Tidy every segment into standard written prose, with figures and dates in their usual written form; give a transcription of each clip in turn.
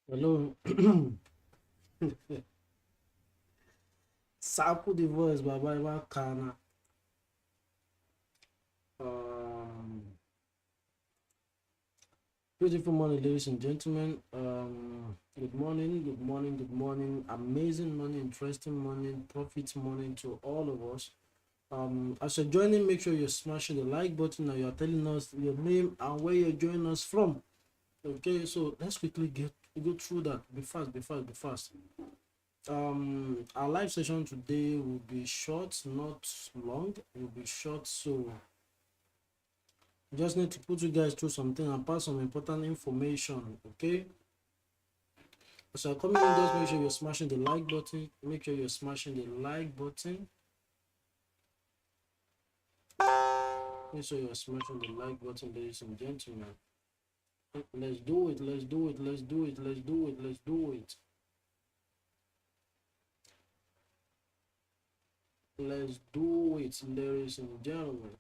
Hello. Saco de voz, babai bacana. Um, Beautiful morning, ladies and gentlemen. Good morning, good morning, good morning. Amazing morning, interesting morning, profit morning to all of us. As you're joining, make sure you're smashing the like button and you're telling us your name and where you're joining us from. Okay, so let's quickly go through that. Be fast, be fast, be fast. Our live session today will be short, not long. It will be short, so just need to put you guys through something and pass some important information. Okay, so coming in, just make sure you're smashing the like button. Make sure you're smashing the like button. Make sure you're smashing the like button, ladies and gentlemen. Let's do it. Let's do it. Let's do it. Let's do it. Let's do it. Let's do it, ladies and gentlemen.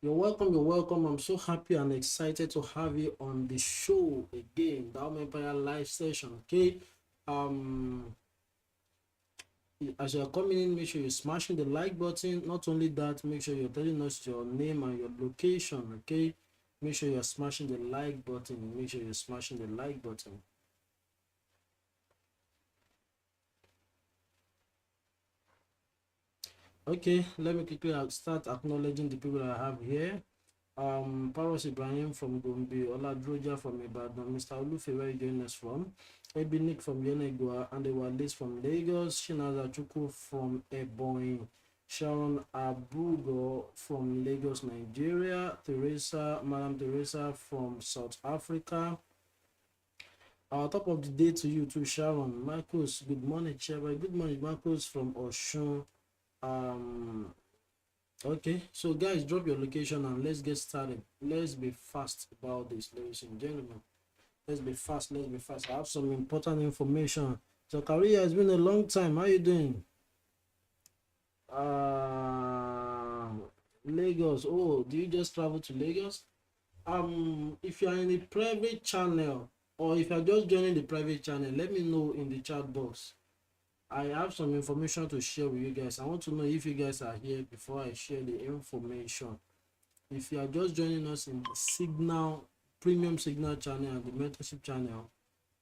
You're welcome, you're welcome. I'm so happy and excited to have you on the show again, the DAOM Empire live session. Okay. As you're coming in, make sure you're smashing the like button. Not only that, make sure you're telling us your name and your location. Okay. Make sure you're smashing the like button. Make sure you're smashing the like button. Okay, let me quickly start acknowledging the people I have here. Paros Ibrahim from Gombe, Oladroja from Ibadan, Mr. Olufe, where you joining us from, Ebinik from Yenegua, and the Wales from Lagos, Shinaza Chuku from Ebonyi, Sharon Abugo from Lagos, Nigeria, Madam Teresa from South Africa. Top of the day to you too, Sharon. Marcos, good morning, Cheba. Good morning, Marcos from Oshun. Okay, so guys, drop your location and let's get started. Let's be fast about this, ladies and gentlemen. Let's be fast. Let's be fast. I have some important information. So, Korea, it's been a long time. How you doing? Lagos. Oh, do you just travel to Lagos? If you are in the private channel or if you are just joining the private channel, let me know in the chat box. I have some information to share with you guys. I want to know if you guys are here before I share the information. If you are just joining us in the Signal Premium Signal channel and the Mentorship channel,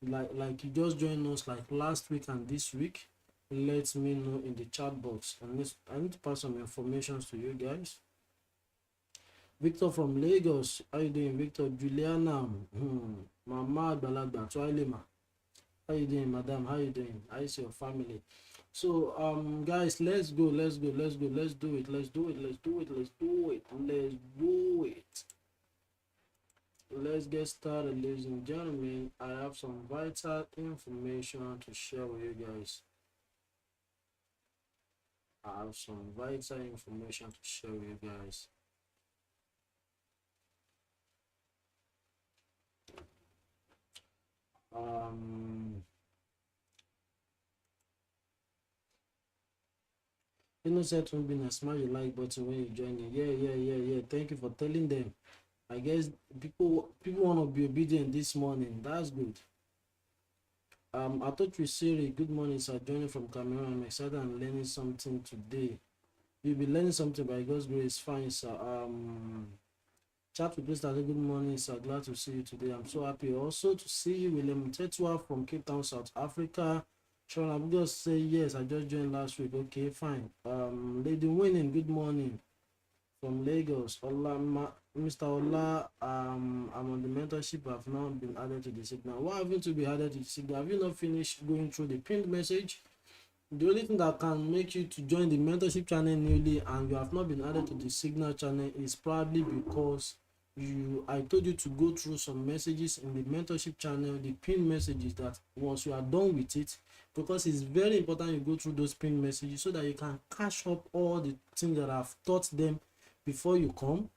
like you just joined us like last week and this week, let me know in the chat box. I need to pass some information to you guys. Victor from Lagos, how you doing, Victor? Juliana, Mama Balagba, Twilema. How you doing, madam? How you doing? How is your family? So guys, let's go, let's do it, let's do it, let's do it, let's do it, let's do it, let's do it. Let's get started, ladies and gentlemen. I have some vital information to share with you guys. I have some vital information to share with you guys. Innocent will be a smash the like button when you join in. Yeah. Thank you for telling them. I guess people want to be obedient this morning. That's good. I thought you Siri. Good morning, sir. Joining from Cameroon. I'm excited and learning something today. You'll be learning something by God's grace. Fine, sir. Chat with Mr. Good morning, sir. Glad to see you today. I'm so happy also to see you, William Tetua from Cape Town, South Africa. Sean, I'm just say yes. I just joined last week. Okay, fine. Lady Winning, good morning from Lagos. Mr. Ola, I'm on the mentorship. I've now been added to the signal. Why haven't you been added to the signal? Have you not finished going through the pinned message? The only thing that can make you to join the mentorship channel newly and you have not been added to the signal channel is probably because I told you to go through some messages in the mentorship channel, the pinned messages, that once you are done with it, because it's very important you go through those pinned messages so that you can catch up all the things that I've taught them before you come,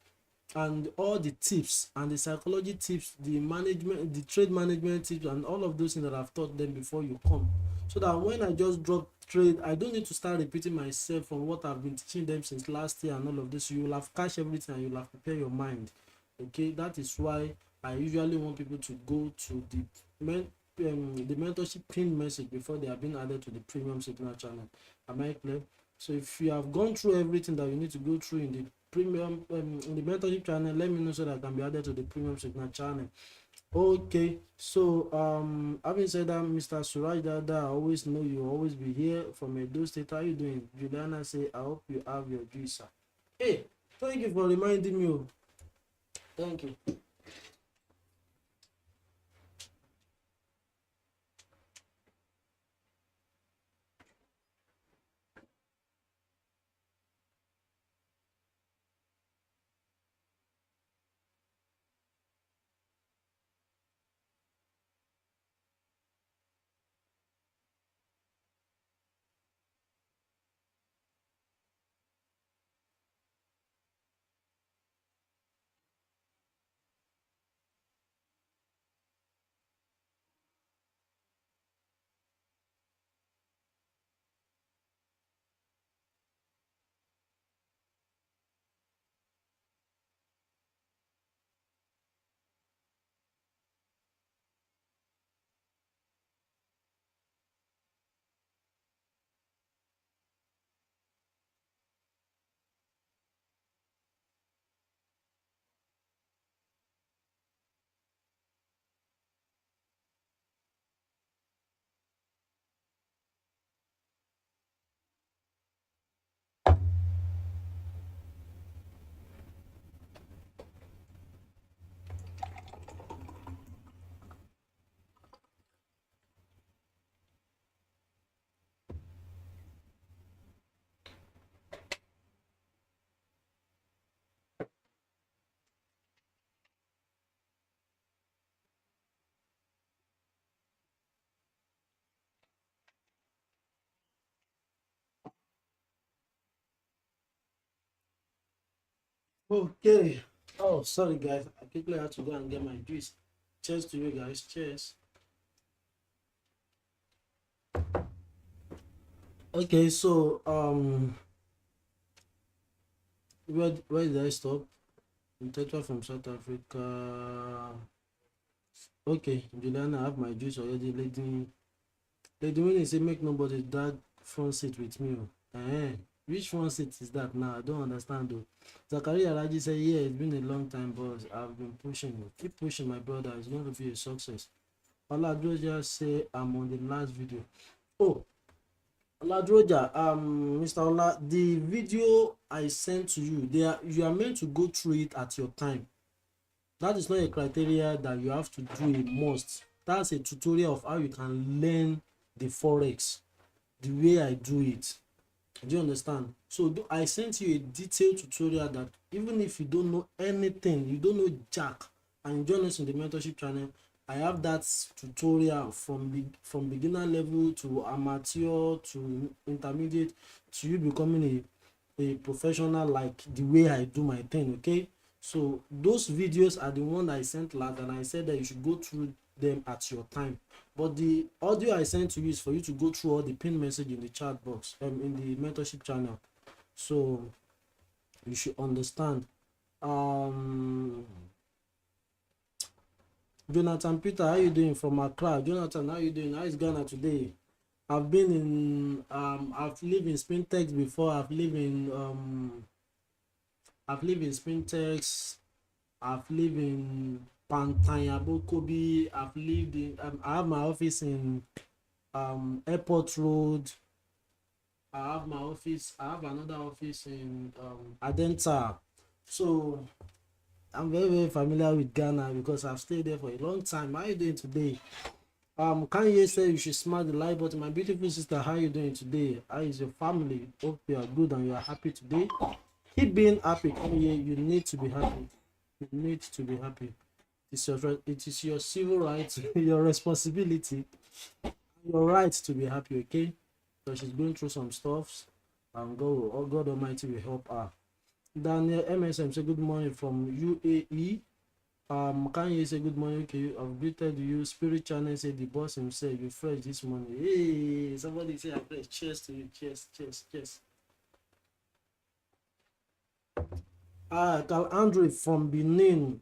and all the tips and the psychology tips, the management, the trade management tips, and all of those things that I've taught them before you come, so that when I just drop trade. I don't need to start repeating myself from what I've been teaching them since last year and all of this. You will have catch everything and you will have prepared your mind. Okay, that is why I usually want people to go to the mentorship pin message before they are being added to the premium signal channel. Am I clear? So if you have gone through everything that you need to go through in the premium in the mentorship channel, let me know so that I can be added to the premium signal channel. Okay, so having said that, Mr. Suraj Dada, I always know you always be here from Edo State. How you doing? Juliana say, I hope you have your juice, sir. Hey, thank you for reminding me. Thank you. Okay. Oh, sorry guys. I quickly had to go and get my juice. Cheers to you guys. Cheers. Okay, so where did I stop? Tetra from South Africa. Okay, Juliana, I have my juice already. Lady Winnie say make nobody that front seat with me. Which front seat is that now? I don't understand though. Zakaria Raji say, yeah, it's been a long time, boss. I've been pushing. Keep pushing, my brother. It's going to be a success. Oladroja say I'm on the last video. Oh, Oladroja, Mr. Ola, the video I sent to you, you are meant to go through it at your time. That is not a criteria that you have to do a must. That's a tutorial of how you can learn the forex the way I do it. Do you understand? So I sent you a detailed tutorial that even if you don't know anything, you don't know jack, and you join us in the mentorship channel, I have that tutorial from beginner level to amateur to intermediate to you becoming a professional, like the way I do my thing. Okay, so those videos are the one I sent last, and I said that you should go through them at your time. But the audio I sent to you is for you to go through all the pin message in the chat box in the mentorship channel, so you should understand. Jonathan Peter, how you doing from Accra? Jonathan, how you doing? How is Ghana today? I've been in I've lived in Spintex before. I've lived in Spintex. I've lived in Pantanyabokobi. I've lived in I have my office in Airport Road. I have another office in Adenta. So I'm very, very familiar with Ghana because I've stayed there for a long time. How are you doing today? Kanye said you should smash the like button. My beautiful sister, how are you doing today? How is your family? Hope you are good and you are happy today. Keep being happy, Kanye. You need to be happy. You need to be happy. It is your civil right, your responsibility, your right to be happy, okay? So she's going through some stuff, and God Almighty will help her. Daniel MSM say good morning from UAE. Kanye say good morning. Okay, I've greeted you. Spirit channel say the boss himself. You fresh this morning. Hey, somebody say I fresh. Cheers to you. Cheers, cheers, cheers. Cal Andre from Benin.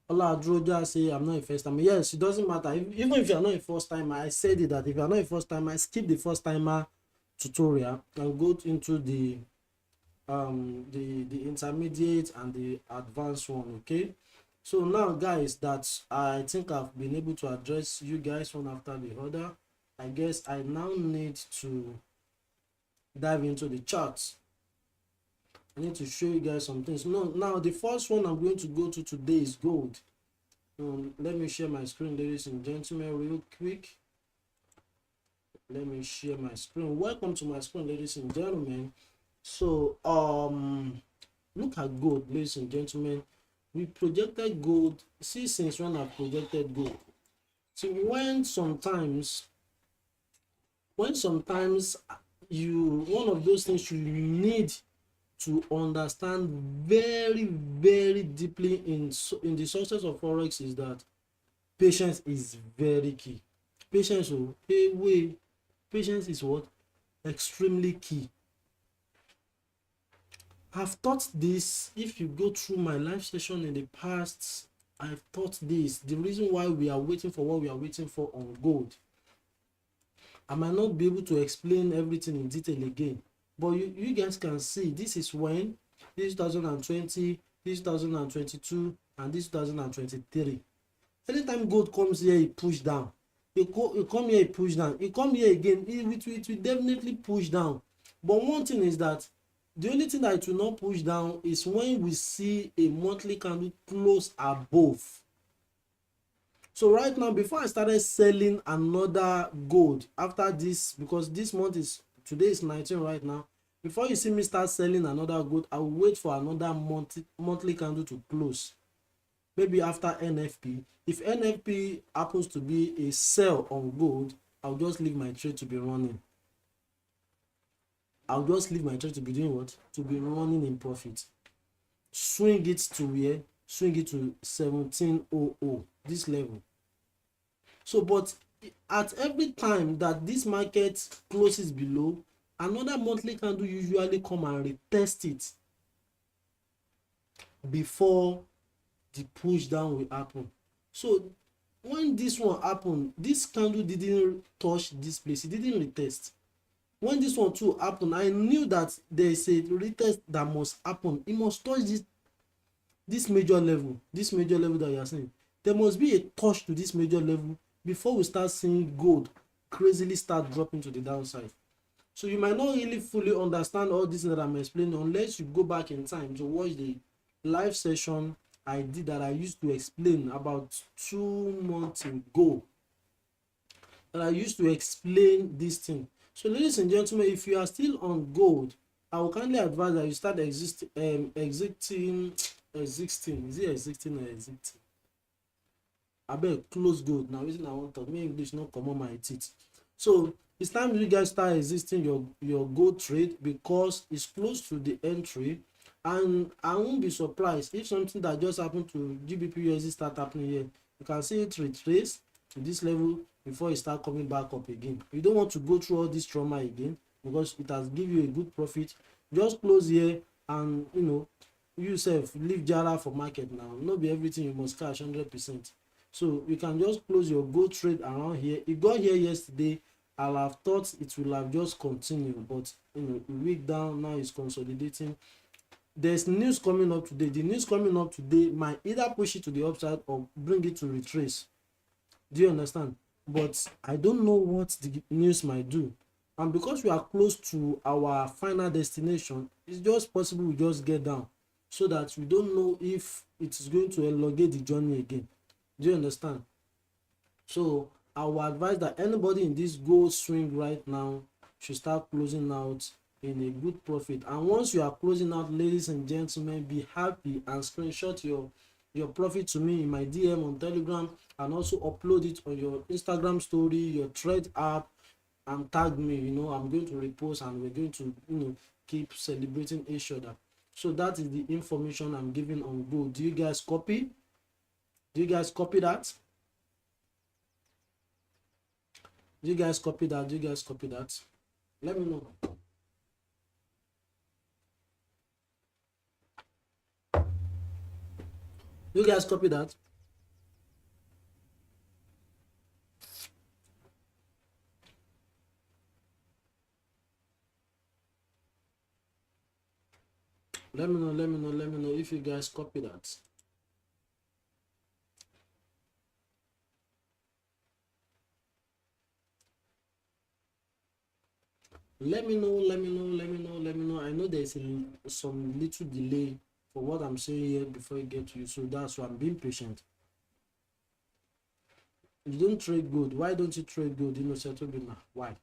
Ola Adroja say I'm not a first timer. Yes, it doesn't matter. Even if you're not a first timer, I said it that if you're not a first timer, skip the first timer tutorial and go into the intermediate and the advanced one. Okay, so now guys, that I think I've been able to address you guys one after the other. I guess I now need to dive into the charts. I need to show you guys some things. Now the first one I'm going to go to today is gold. Let me share my screen, ladies and gentlemen, real quick. Let me share my screen. Welcome to my screen, ladies and gentlemen. So look at gold, ladies and gentlemen. We projected gold. See, since when I've projected gold. So when sometimes you, one of those things you need to understand very, very deeply in the success of forex is that patience is very key. Patience, patience is what? Extremely key. I've taught this. If you go through my live session in the past, I've taught this. The reason why we are waiting for what we are waiting for on gold. I might not be able to explain everything in detail again, but you guys can see this is when this 2020, this 2022, and this 2023. Anytime gold comes here, it push down. It come here, it push down. It come here again, it will definitely push down. But one thing is that the only thing that it will not push down is when we see a monthly candle close above. So right now, before I started selling another gold after this, because this month is, today is 19 right now, before you see me start selling another gold, I will wait for another monthly candle to close, maybe after NFP. If NFP happens to be a sell on gold, I'll just leave my trade to be running. I'll just leave my trade to be doing what? To be running in profit. Swing it to where? Swing it to 1700, this level. So but at every time that this market closes below, another monthly candle usually come and retest it before the push down will happen. So when this one happened, this candle didn't touch this place, it didn't retest. When this one too happened, I knew that there is a retest that must happen. It must touch this major level that you are seeing. There must be a touch to this major level before we start seeing gold crazily start dropping to the downside. So you might not really fully understand all this that I'm explaining unless you go back in time to watch the live session I did that I used to explain about 2 months ago. That I used to explain this thing. So ladies and gentlemen, if you are still on gold, I will kindly advise that you start exiting. Is it existing or exiting? I bet close gold. Now reason I want to me English not come on my teeth. So it's time you guys start existing your gold trade because it's close to the entry, and I won't be surprised if something that just happened to GBP USD start happening here. You can see it retrace to this level before it start coming back up again. You don't want to go through all this trauma again because it has give you a good profit. Just close here and you yourself leave Jara for market now. Not be everything you must cash 100%. So you can just close your gold trade around here. It got here yesterday. I'll have thought it will have just continued, but a week down now it's consolidating. There's news coming up today. The news coming up today might either push it to the upside or bring it to retrace. Do you understand? But I don't know what the news might do. And because we are close to our final destination, it's just possible we just get down so that we don't know if it is going to elongate the journey again. Do you understand? So I will advise that anybody in this gold swing right now should start closing out in a good profit. And once you are closing out, ladies and gentlemen, be happy and screenshot your profit to me in my DM on Telegram, and also upload it on your Instagram story, your Thread app, and tag me. I'm going to repost, and we're going to keep celebrating each other. So that is the information I'm giving on gold. Do you guys copy? Do you guys copy that? Do you guys copy that? Do you guys copy that? Let me know. You guys copy that? Let me know, let me know, let me know if you guys copy that. Let me know, let me know, let me know, let me know. I know there's some little delay for what I'm saying here before I get to you, so that's why I'm being patient. You don't trade gold. Why don't you trade gold? You know, settle bina. Why?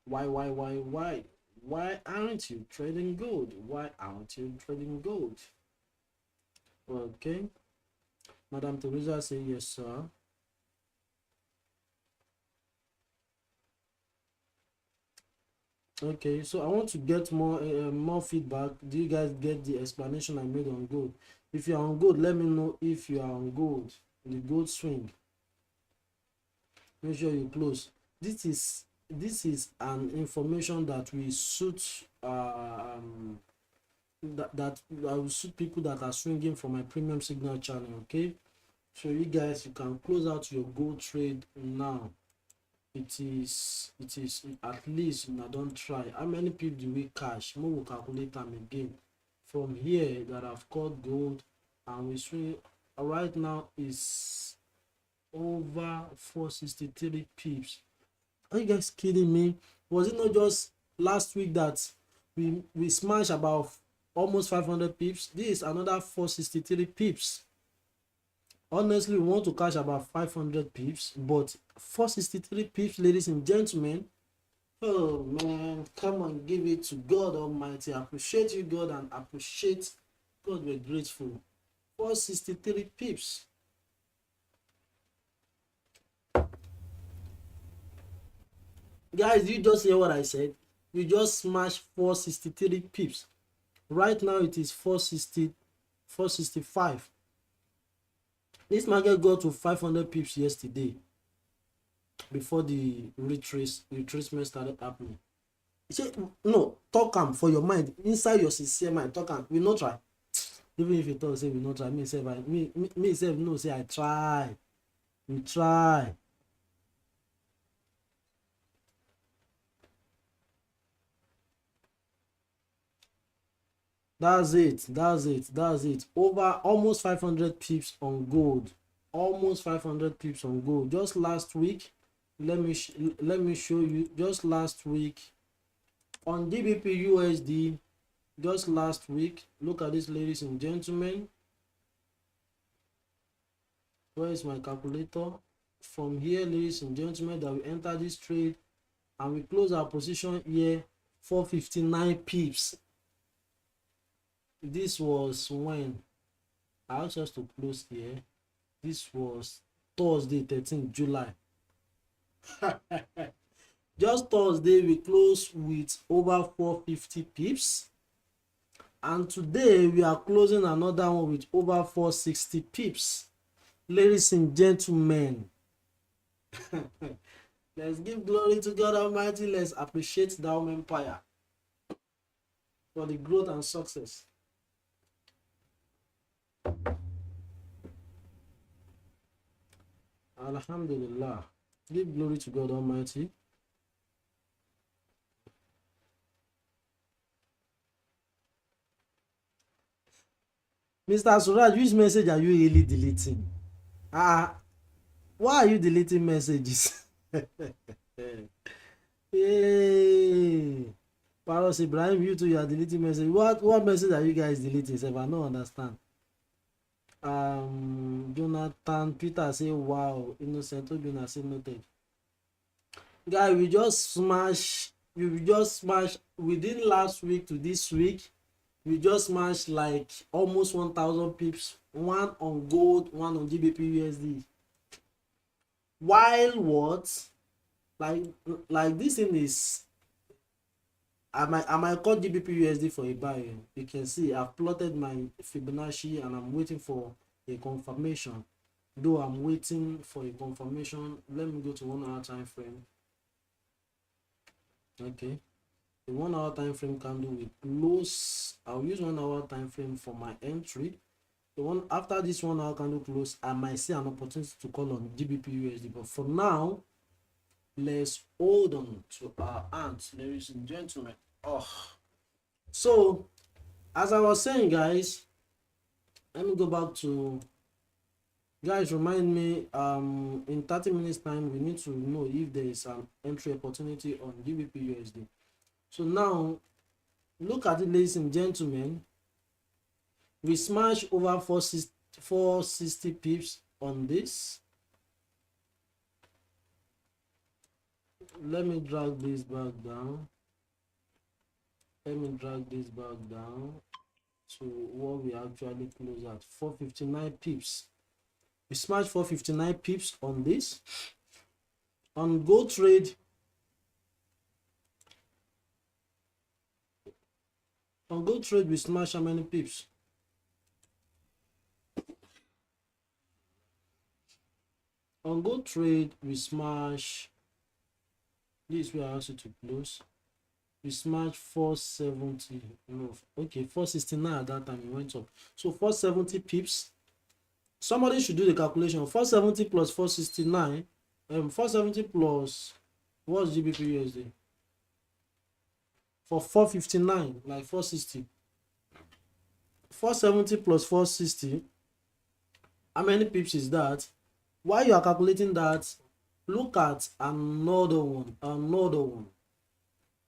Why aren't you trading gold? Why aren't you trading gold? Okay. Madam Teresa say yes, sir. Okay, so I want to get more feedback. Do you guys get the explanation I made on gold? If you are on gold, let me know if you are on gold. The gold swing. Make sure you close. This is an information that will suit that will suit people that are swinging for my premium signal channel. Okay, so you guys, you can close out your gold trade now. It is at least I don't try. How many people do we cash? More will calculate them again from here that I've caught gold, and we swing right now is over 463 pips. Are you guys kidding me? Was it not just last week that we smashed about almost 500 pips? This is another 463 pips. Honestly, we want to cash about 500 pips, but 463 pips, ladies and gentlemen. Oh man, come on, give it to God Almighty. I appreciate you, God, and appreciate God. We're grateful. 463 pips. Guys, you just hear what I said? You just smashed 463 pips. Right now it is 465. This market got to 500 pips yesterday before the retracement started happening. Say, no, talk am for your mind, inside your sincere mind. Talk am. We not try. Even if you talk say we not try, me say no, say I try. We try. That's it. Over almost 500 pips on gold. Almost 500 pips on gold. Just last week, let me show you. Just last week on DBP USD, just last week, look at this, ladies and gentlemen. Where is my calculator? From here, ladies and gentlemen, that we enter this trade and we close our position here, 459 pips. This was when I asked us to close here. This was Thursday, 13th July. Just Thursday, we closed with over 450 pips. And today, we are closing another one with over 460 pips. Ladies and gentlemen, let's give glory to God Almighty. Let's appreciate the DAOM Empire for the growth and success. Alhamdulillah. Give glory to God Almighty. Mr. Suraj, which message are you really deleting? Why are you deleting messages? Hey, Paros Ibrahim, you too, you are deleting messages. What message are you guys deleting? If I don't understand. Jonathan Peter say wow. Innocent Obina say noted. Guy, we just smash within last week to this week. We just smashed like almost 1,000 pips. One on gold, one on GBP USD. While what? like this thing is, I might call GBP for a buy. You can see I've plotted my Fibonacci and I'm waiting for a confirmation. Though I'm waiting for a confirmation, let me go to 1 hour time frame. Okay, the 1 hour time frame candle will close. I'll use 1 hour time frame for my entry. The one after this 1 hour candle close, I might see an opportunity to call on GBP, but for now, let's hold on to our hands, ladies and gentlemen. So as I was saying, guys, let me go back to, guys, remind me, in 30 minutes time we need to know if there is an entry opportunity on GBP. So now look at it, ladies and gentlemen. We smash over 460 pips on this. Let me drag this back down. Let me drag this back down to what we actually close at, 459 pips. We smashed 459 pips on this. On Go Trade, we smash how many pips? On Go Trade, we smash, this we are also to close. We smashed 470, no, okay, 469 at that time. It went up, so 470 pips. Somebody should do the calculation. 470 plus 469, 470 plus what's GBP for 459, like 460. 470 plus 460, how many pips is that? While you are calculating that, look at another one.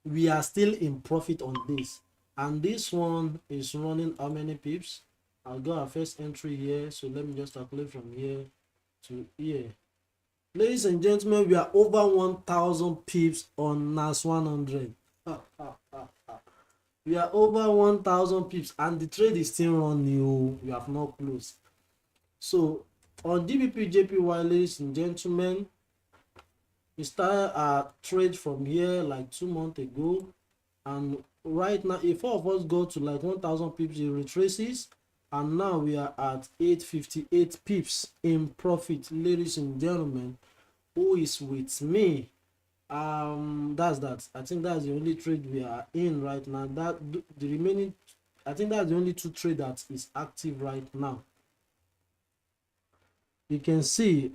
We are still in profit on this, and this one is running how many pips? I'll go our first entry here, so let me just calculate from here to here. Ladies and gentlemen, we are over 1000 pips on NAS 100. We are over 1000 pips and the trade is still running. We have not closed. So on GBP ladies and gentlemen, we started our trade from here like 2 months ago, and right now if all of us go to like 1000 pips, it retraces, and now we are at 858 pips in profit, ladies and gentlemen. Who is with me? That's that. I think that's the only trade we are in right now. That the remaining, I think that's the only 2 trade that is active right now. You can see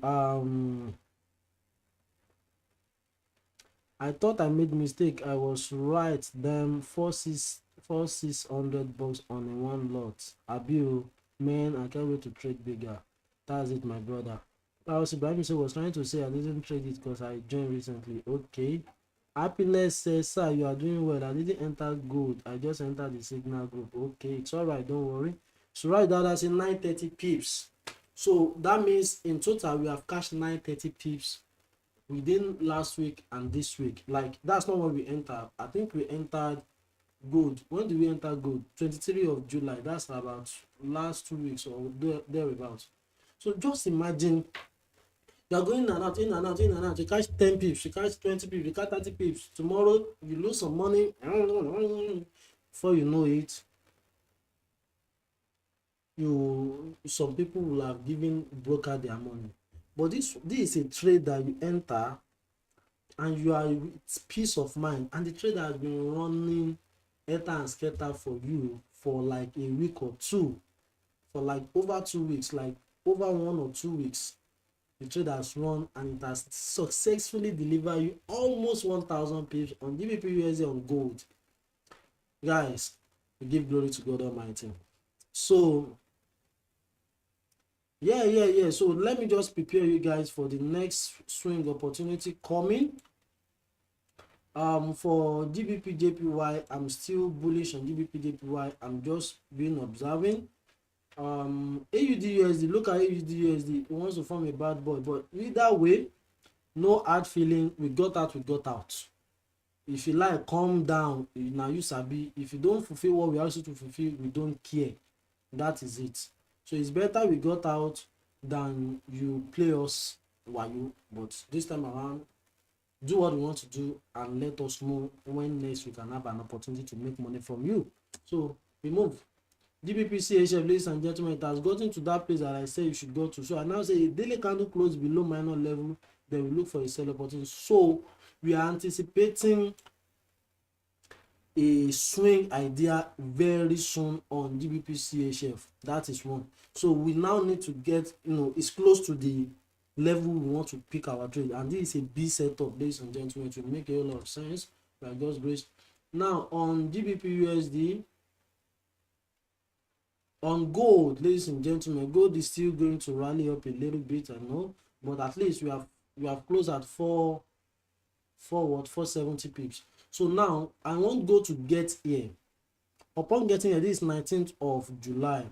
I thought I made mistake. I was right. Them 600 bucks on one lot. Abiu, man, I can't wait to trade bigger. That's it, my brother. Ibrahim was trying to say I didn't trade it because I joined recently. Okay. Happiness says, sir, you are doing well. I didn't enter gold. I just entered the signal group. Okay, it's all right. Don't worry. So right now, that's in 930 pips. So that means in total we have cashed 930 pips within last week and this week. Like, that's not when we entered. I think we entered gold. When did we enter gold? 23 of July. That's about last 2 weeks or thereabouts. So just imagine you are going in and out, in and out, in and out. You catch 10 pips, you catch 20 pips, you catch 30 pips. Tomorrow you lose some money. Before you know it, some people will have given broker their money. But this is a trade that you enter and you are with peace of mind, and the trade has been running enter and scatter for you for like a week or two, for like over 2 weeks, like over 1 or 2 weeks. The trade has run and it has successfully delivered you almost 1000 pips on GBP on gold. Guys, we give glory to God Almighty. So yeah, so let me just prepare you guys for the next swing opportunity coming. For GBP I'm still bullish on GBP I'm just been observing. AUD look at AUD it wants to form a bad boy, but either way, no hard feeling. We got out. If you like, calm down. Now you sabi, if you don't fulfill what we ask you to fulfill, we don't care. That is it. So it's better we got out than you play us while you. But this time around, do what we want to do, and let us know when next we can have an opportunity to make money from you. So we move. GBP ladies and gentlemen, it has gotten to that place that I say you should go to. So I now say a daily candle close below minor level, then we look for a sell opportunity. So we are anticipating a swing idea very soon on GBP. That is one. So we now need to get, it's close to the level we want to pick our trade, and this is a B setup, ladies and gentlemen. To make a whole lot of sense by God's grace. Now on GBP, on gold, ladies and gentlemen, gold is still going to rally up a little bit, I know, but at least we have closed at 470 pips. So now I want gold to get here. Upon getting here, this is 19th of July.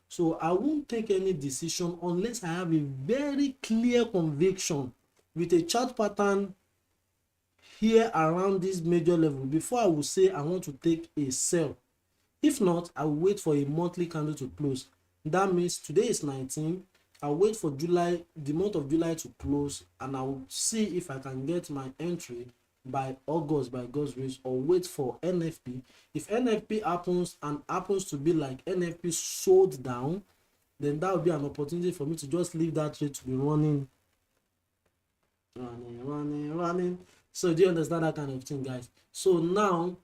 So I won't take any decision unless I have a very clear conviction with a chart pattern here around this major level before I will say I want to take a sell. If not, I will wait for a monthly candle to close. That means today is 19. I'll wait for July, the month of July to close, and I will see if I can get my entry by August by God's grace, or wait for NFP. If NFP happens and happens to be like NFP sold down, then that will be an opportunity for me to just leave that trade to be running. So do you understand that kind of thing, guys? So now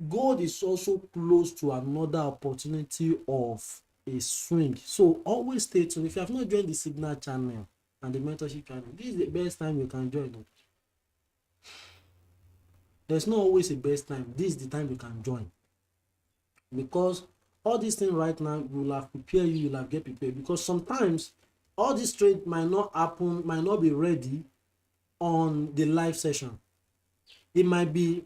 gold is also close to another opportunity of a swing. So always stay tuned. If you have not joined the Signal channel and the mentorship channel, this is the best time you can join. There's not always a best time. This is the time you can join, because all these things right now will have prepared you, you'll have get prepared, because sometimes all this trade might not happen, might not be ready on the live session. It might be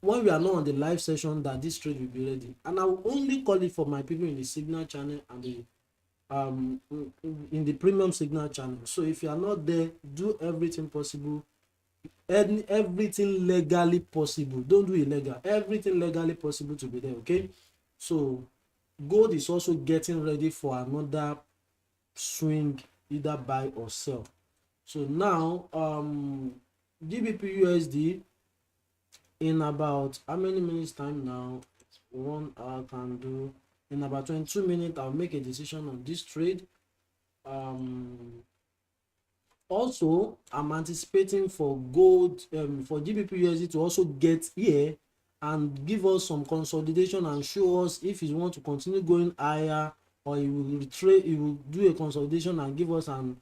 when we are not on the live session that this trade will be ready, and I will only call it for my people in the Signal channel and the in the premium Signal channel. So if you are not there, do everything possible, everything legally possible, don't do illegal, everything legally possible to be there. Okay, so gold is also getting ready for another swing, either buy or sell. So now GBP in about how many minutes time now? 1 hour can do. In about 22 minutes I'll make a decision on this trade. Also I'm anticipating for gold, for GBP to also get here and give us some consolidation and show us if you want to continue going higher, or you will retrace, you will do a consolidation and give us an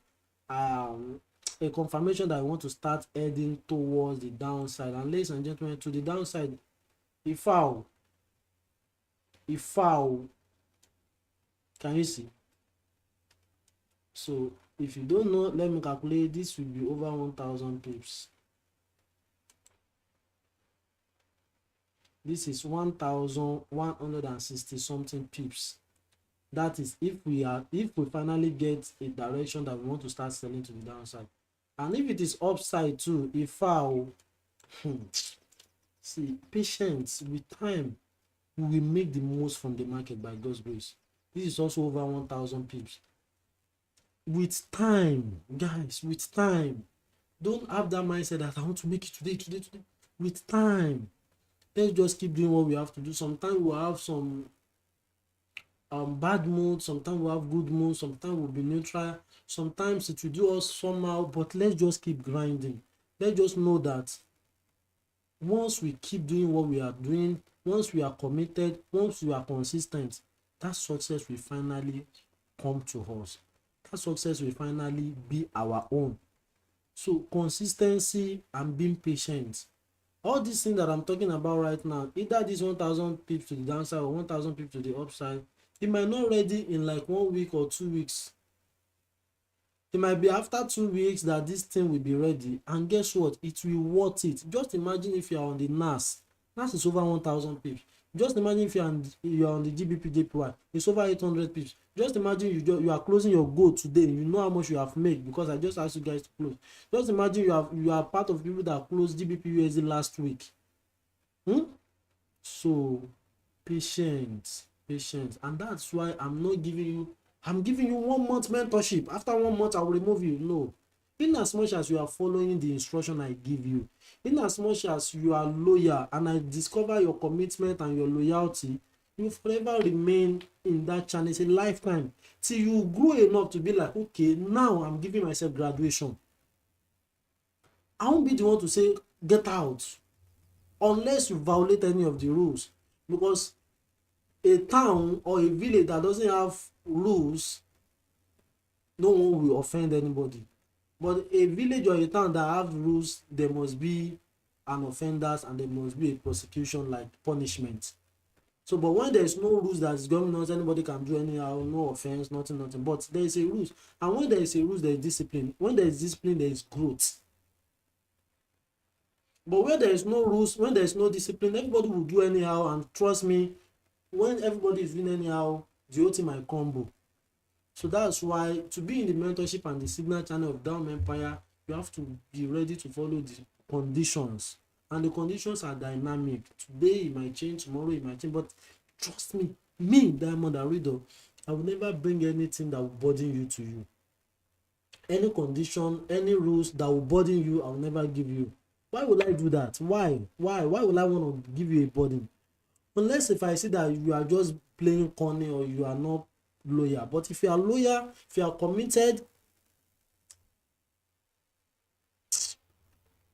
a confirmation that I want to start heading towards the downside. And ladies and gentlemen, to the downside, if foul, can you see? So if you don't know, let me calculate. This will be over 1,000 pips. This is 1,160 something pips. That is if we finally get a direction that we want to start selling to the downside. And if it is upside too, if foul, see, patience with time, we will make the most from the market by God's grace. This is also over 1,000 pips. With time, guys, with time. Don't have that mindset that I want to make it today. With time, let's just keep doing what we have to do. Sometimes we'll have some bad mood, sometimes we'll have good mood, sometimes we'll be neutral, sometimes it will do us somehow, but let's just keep grinding. Let's just know that once we keep doing what we are doing, once we are committed, once we are consistent, that success will finally come to us. That success will finally be our own. So consistency and being patient, all these things that I'm talking about right now, either this 1,000 pips to the downside or 1,000 pips to the upside, it might not ready in like 1 week or 2 weeks. It might be after 2 weeks that this thing will be ready, and guess what? It will worth it. Just imagine if you are on the NAS is over 1,000 pips. Just imagine if you are on the GBP, it's over 800 pips. Just imagine you are closing your goal today. You know how much you have made, because I just asked you guys to close. Just imagine you are part of people that closed GBP last week. So patience, and that's why I'm giving you 1 month mentorship. After 1 month I will remove you. No, In as much as you are following the instruction I give you, in as much as you are loyal and I discover your commitment and your loyalty, you forever remain in that channel. It's a lifetime till you grow enough to be like, okay, now I'm giving myself graduation. I won't be the one to say get out unless you violate any of the rules, because a town or a village that doesn't have rules, no one will offend anybody. But a village or a town that have rules, there must be an offenders and there must be a prosecution, like punishment. So but when there is no rules that is going on, anybody can do anyhow, no offense, nothing. But there is a rules, and when there is a rules, there is discipline. When there is discipline, there is growth. But where there is no rules, when there is no discipline, everybody will do anyhow. And trust me, when everybody is doing anyhow, the whole thing might crumble. So that's why to be in the mentorship and the signal channel of DAOM Empire, you have to be ready to follow the conditions. And the conditions are dynamic. Today it might change, tomorrow it might change. But trust me, Diamond Aridoh, I will never bring anything that will burden you to you. Any condition, any rules that will burden you, I will never give you. Why would I do that? Why would I want to give you a burden? Unless if I see that you are just playing corny or you are not loyal. But if you are loyal, if you are committed,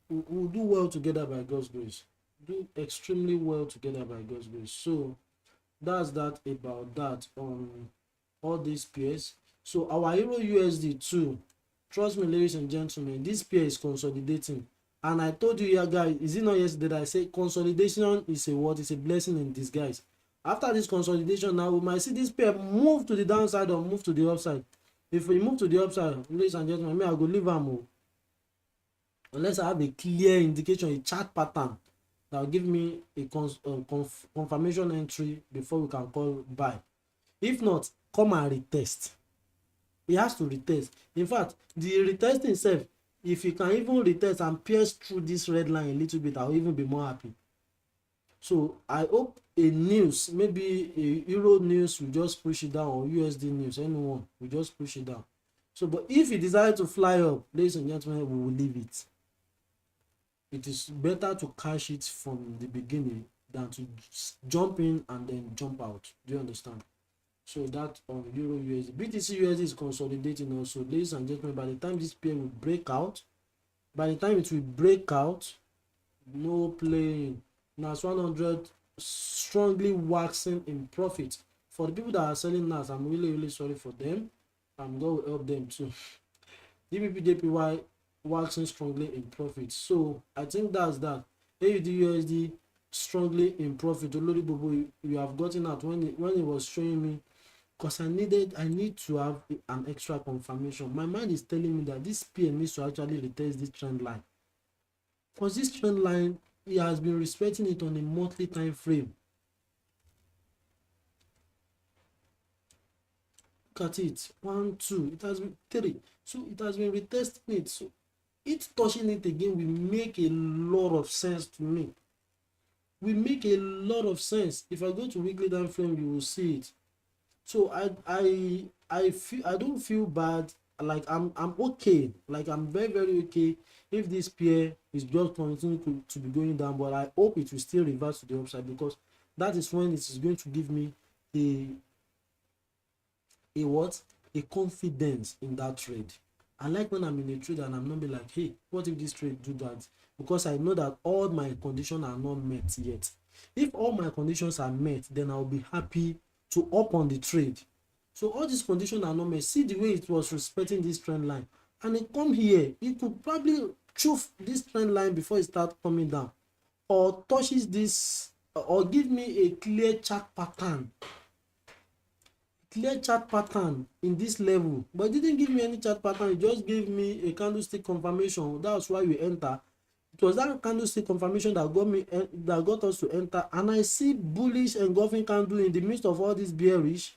we'll do well together by God's grace. Do extremely well together by God's grace. So that's that about that on all these pairs. So our Euro USD too, trust me, ladies and gentlemen, this pair is consolidating. And I told you here, guys, is it not yesterday that I said consolidation is a what? It's a blessing in disguise. After this consolidation, now we might see this pair move to the downside or move to the upside. If we move to the upside, ladies and gentlemen, I go leave them. Unless I have a clear indication, a chart pattern that will give me a confirmation entry before we can call buy. If not, come and retest. It has to retest. In fact, the retesting itself, if you can even retest and pierce through this red line a little bit, I'll even be more happy. So I hope a news, maybe a Euro news, will just push it down, or USD news, anyone will just push it down. So, but if you decide to fly up, ladies and gentlemen, we will leave it. It is better to cash it from the beginning than to jump in and then jump out. Do you understand? So that on Euro USD, BTC USD is consolidating also, ladies and gentlemen. By the time this pair will break out, no playing. NAS 100 strongly waxing in profit. For the people that are selling NAS, I'm really sorry for them. I'm going to help them too. DBPJPY waxing strongly in profit. So I think that's that. AUD USD strongly in profit. Oloribobo, you have gotten out when it was showing me, because I need to have an extra confirmation. My mind is telling me that this pair needs to actually retest this trend line, because this trend line, he has been respecting it on a monthly time frame. Look at it, 1 2, it has been 3, so it has been retesting it. So it touching it again will make a lot of sense to me. Will make a lot of sense. If I go to weekly time frame, you will see it. So I don't feel bad. Like I'm okay. Like I'm very okay if this pair is just continuing to be going down. But I hope it will still reverse to the upside, because that is when it is going to give me a confidence in that trade. I like when I'm in a trade and I'm not be like, hey, what if this trade do that? Because I know that all my conditions are not met yet. If all my conditions are met, then I'll be happy to up on the trade. So all these conditions are not met. See the way it was respecting this trend line, and it come here, it could probably choose this trend line before it starts coming down, or touches this, or give me a clear chart pattern in this level. But it didn't give me any chart pattern. It just gave me a candlestick confirmation. That's why we enter. It was that candlestick confirmation that got us to enter. And I see bullish engulfing candle in the midst of all this bearish.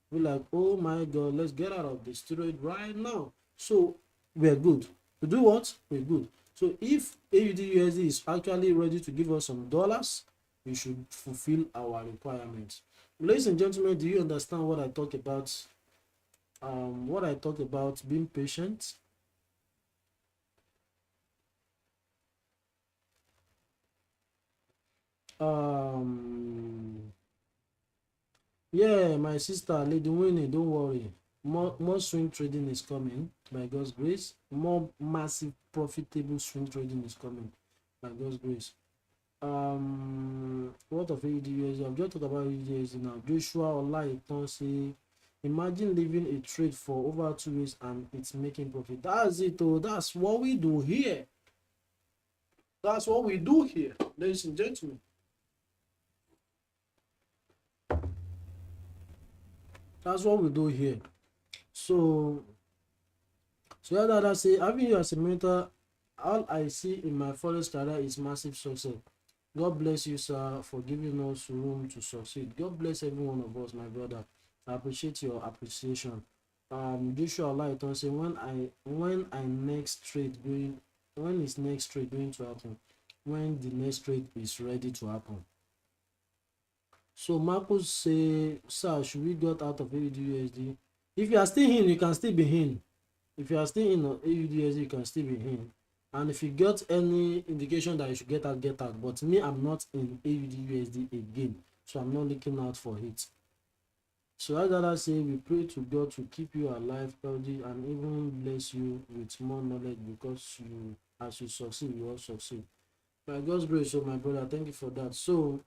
We're like, oh my God, let's get out of this trade right now. So we're good. To do what? We're good. So if AUD USD is actually ready to give us some dollars, we should fulfill our requirements. Ladies and gentlemen, do you understand what I talk about? Being patient, Yeah, my sister, Lady Winnie, don't worry. More swing trading is coming by God's grace. More massive profitable swing trading is coming by God's grace. What of AUD? I've just talked about AUD now. Joshua Olaitan say, imagine leaving a trade for over 2 weeks and it's making profit. That's it, oh. That's what we do here. That's what we do here, ladies and gentlemen. That's what we do here. So yeah, that I say, having you as a mentor, all I see in my forest career is massive success. God bless you, sir, for giving us room to succeed. God bless every one of us, my brother. I appreciate your appreciation. Joshua Lighton say, when is next trade going to happen? When the next trade is ready to happen. So Marcus say, sir, should we get out of AUD? If you are still in, you can still be in. If you are still in AUD, you can still be in. And if you got any indication that you should get out, get out. But me, I'm not in AUD again, so I'm not looking out for it. So as I say, we pray to God to keep you alive, healthy, and even bless you with more knowledge, because you, as you succeed, you all succeed. By God's grace, so my brother, thank you for that. So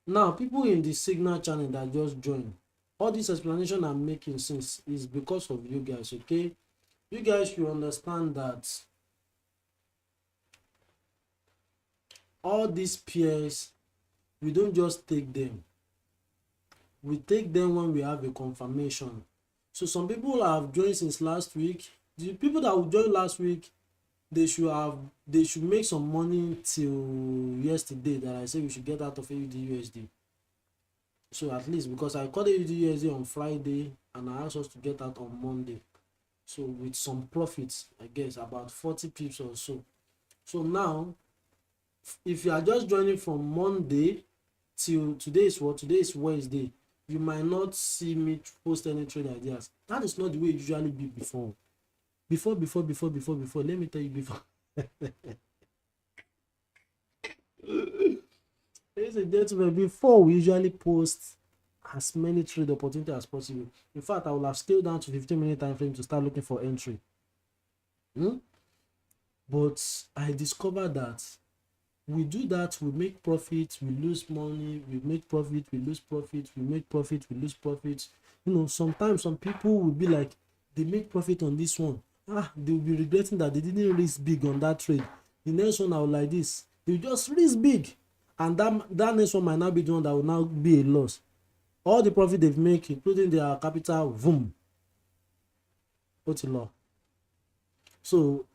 now, people in the Signal channel that just joined, all this explanation I'm making since is because of you guys, okay? You guys should understand that all these peers, we don't just take them. We take them when we have a confirmation. So some people have joined since last week. The people that will join last week, they should make some money till yesterday that I say we should get out of AUD. So at least, because I called AUD on Friday and I asked us to get out on Monday. So with some profits, I guess about 40 pips or so. So now, if you are just joining from Monday till today is what? Today is Wednesday. You might not see me post any trade ideas. That is not the way it usually be before. Before. Let me tell you before. Ladies and gentlemen, before we usually post as many trade opportunities as possible. In fact, I will have scaled down to 15-minute time frame to start looking for entry. But I discovered that we do that, we make profit, we lose money, we make profit, we lose profit, we make profit, we lose profit. You know, sometimes some people will be like, they make profit on this one. They will be regretting that they didn't risk big on that trade. The next one I will like this. They just risk big. And that next one might not be the one that will now be a loss. All the profit they've made, including their capital, boom. What's the law? So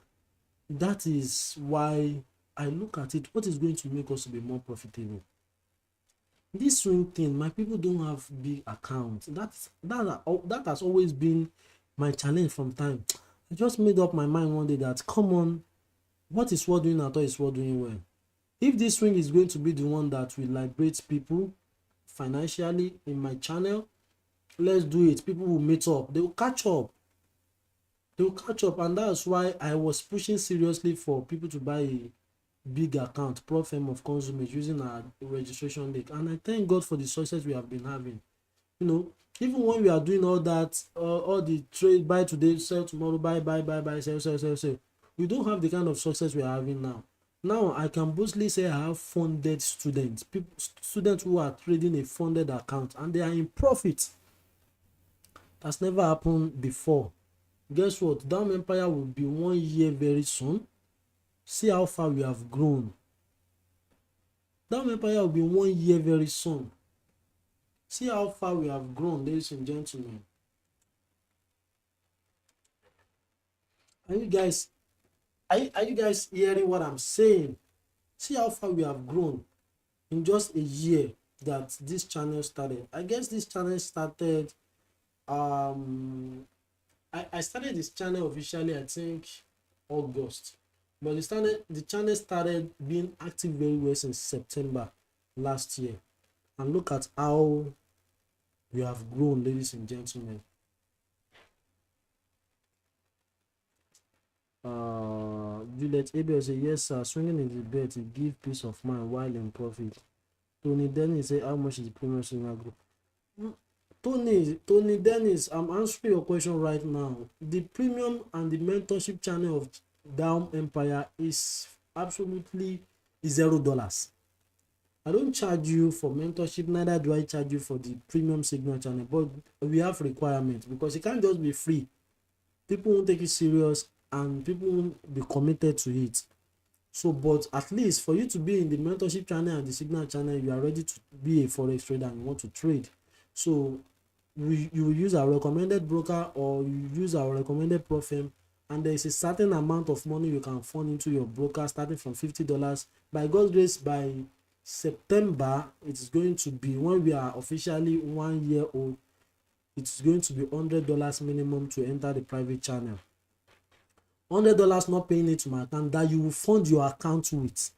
that is why I look at it. What is going to make us to be more profitable? This swing thing, my people don't have big accounts. That has always been my challenge from time. I just made up my mind one day that, come on, what is worth doing at all is worth doing well. If this swing is going to be the one that will liberate people financially in my channel, let's do it. People will meet up. They will catch up. And that's why I was pushing seriously for people to buy a big account, Prop Firm of Consummate, using our registration link. And I thank God for the success we have been having. You know, even when we are doing all that, all the trade, buy today, sell tomorrow, buy, sell, we don't have the kind of success we are having now. Now I can boldly say I have funded students, students who are trading a funded account, and they are in profit. That's never happened before. Guess what? DAOM Empire will be 1 year very soon. See how far we have grown. DAOM Empire will be 1 year very soon. See how far we have grown, ladies and gentlemen. Are you guys hearing what I'm saying? See how far we have grown in just a year that this channel started. I guess this channel started, I started this channel officially, I think, August. But the channel started being active very well since September last year. And look at how we have grown, ladies and gentlemen. Juliet Abel say yes sir, swinging in the bet it give peace of mind while in profit. Tony Dennis say how much is the premium signal group? Tony Dennis, I'm answering your question right now. The premium and the mentorship channel of DAOM Empire is absolutely $0. I don't charge you for mentorship, neither do I charge you for the premium signal channel, but we have requirements because it can't just be free. People won't take it serious and people won't be committed to it. So, but at least for you to be in the mentorship channel and the signal channel, you are ready to be a forex trader and you want to trade. So you will use our recommended broker or you use our recommended prop firm, and there is a certain amount of money you can fund into your broker starting from $50. By God's grace, by September it is going to be, when we are officially 1 year old, it's going to be $100 minimum to enter the private channel. $100 not paying it to my account that you will fund your account with.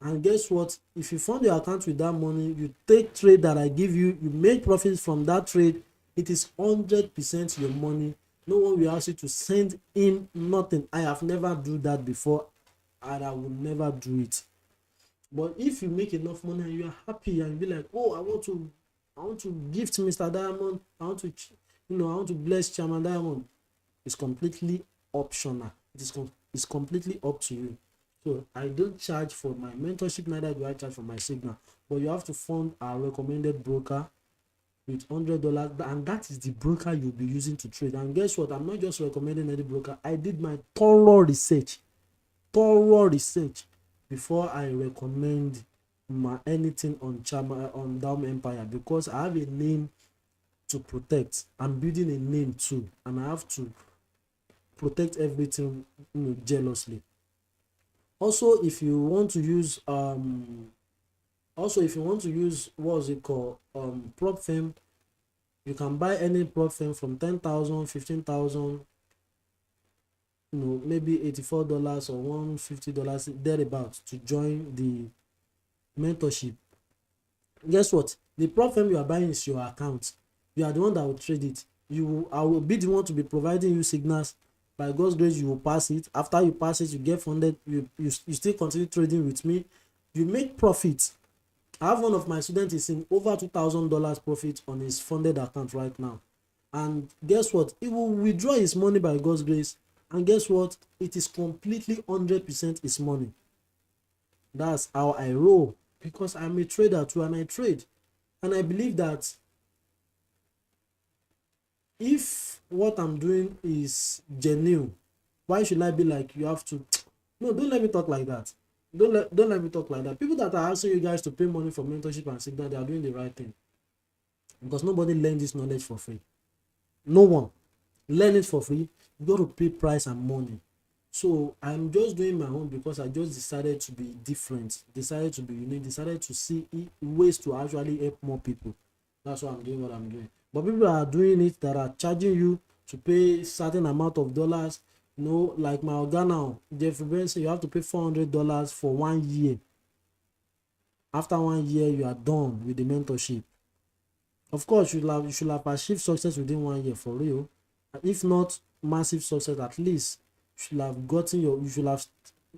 And guess what? If you fund your account with that money, you take trade that I give you, you make profits from that trade, it is 100% your money. No one will ask you to send in nothing. I have never do that before and I will never do it. But if you make enough money and you are happy and you be like, oh, I want to gift Mr. Diamond, I want to bless Chairman Diamond, it's completely optional. It's completely up to you. So I don't charge for my mentorship, neither do I charge for my signal. But you have to fund our recommended broker with $100, and that is the broker you'll be using to trade. And guess what? I'm not just recommending any broker. I did my thorough research before I recommend anything on DAOM Empire, because I have a name to protect. I'm building a name too, and I have to protect everything jealously. Also, if you want to use what's it called, prop firm, you can buy any prop firm from 10,000, 15,000, maybe $84 or $150 thereabouts to join the mentorship. Guess what? The prop firm you are buying is your account. You are the one that will trade it. I will be the one to be providing you signals. By God's grace, you will pass it. After you pass it, you get funded. You still continue trading with me. You make profit. I have one of my students is in over $2,000 profit on his funded account right now. And guess what? He will withdraw his money by God's grace. And guess what? It is completely 100% his money. That's how I roll, because I'm a trader too and I trade. And I believe that if what I'm doing is genuine, why should I be like, you have to? No, don't let me talk like that. Don't let me talk like that. People that are asking you guys to pay money for mentorship and signal, they are doing the right thing. Because nobody learns this knowledge for free. No one. Learn it for free. You got to pay price and money. So I'm just doing my own because I just decided to be different, decided to be unique, decided to see ways to actually help more people. That's why I'm doing what I'm doing. But people are doing it that are charging you to pay certain amount of dollars. Like my organ now, Jeffrey Benson, you have to pay $400 for 1 year. After 1 year, you are done with the mentorship. Of course, you should have achieved success within 1 year for real. If not massive success, at least you should have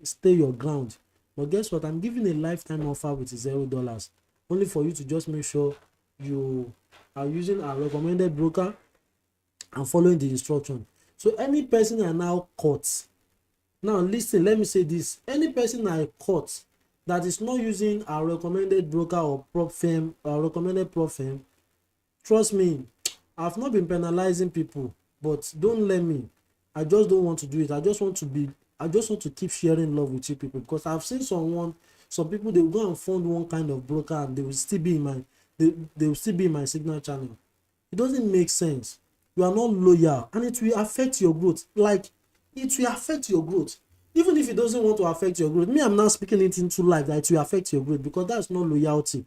stay your ground. But guess what? I'm giving a lifetime offer with $0, only for you to just make sure you are using our recommended broker and following the instruction. So any person I now caught, now listen, let me say this, any person I caught that is not using our recommended broker or prop firm, our recommended prop firm, trust me, I've not been penalizing people, but don't let me. I just don't want to do it. I just want to keep sharing love with you people, because I've seen some people, they will go and fund one kind of broker and they will still be in my signal channel. It doesn't make sense. You are not loyal and it will affect your growth. Like, it will affect your growth. Even if it doesn't want to affect your growth, I'm now speaking it into life that it will affect your growth, because that's not loyalty.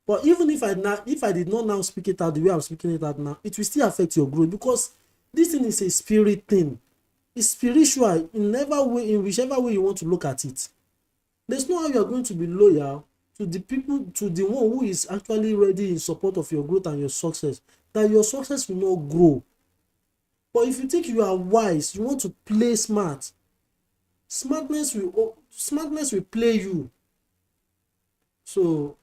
But even if I did not now speak it out the way I'm speaking it out now, it will still affect your growth, because this thing is a spirit thing. It's spiritual in whichever way you want to look at it. There's no how you are going to be loyal to the people, to the one who is actually ready in support of your growth and your success, that your success will not grow. But if you think you are wise, you want to play smart, smartness will play you. So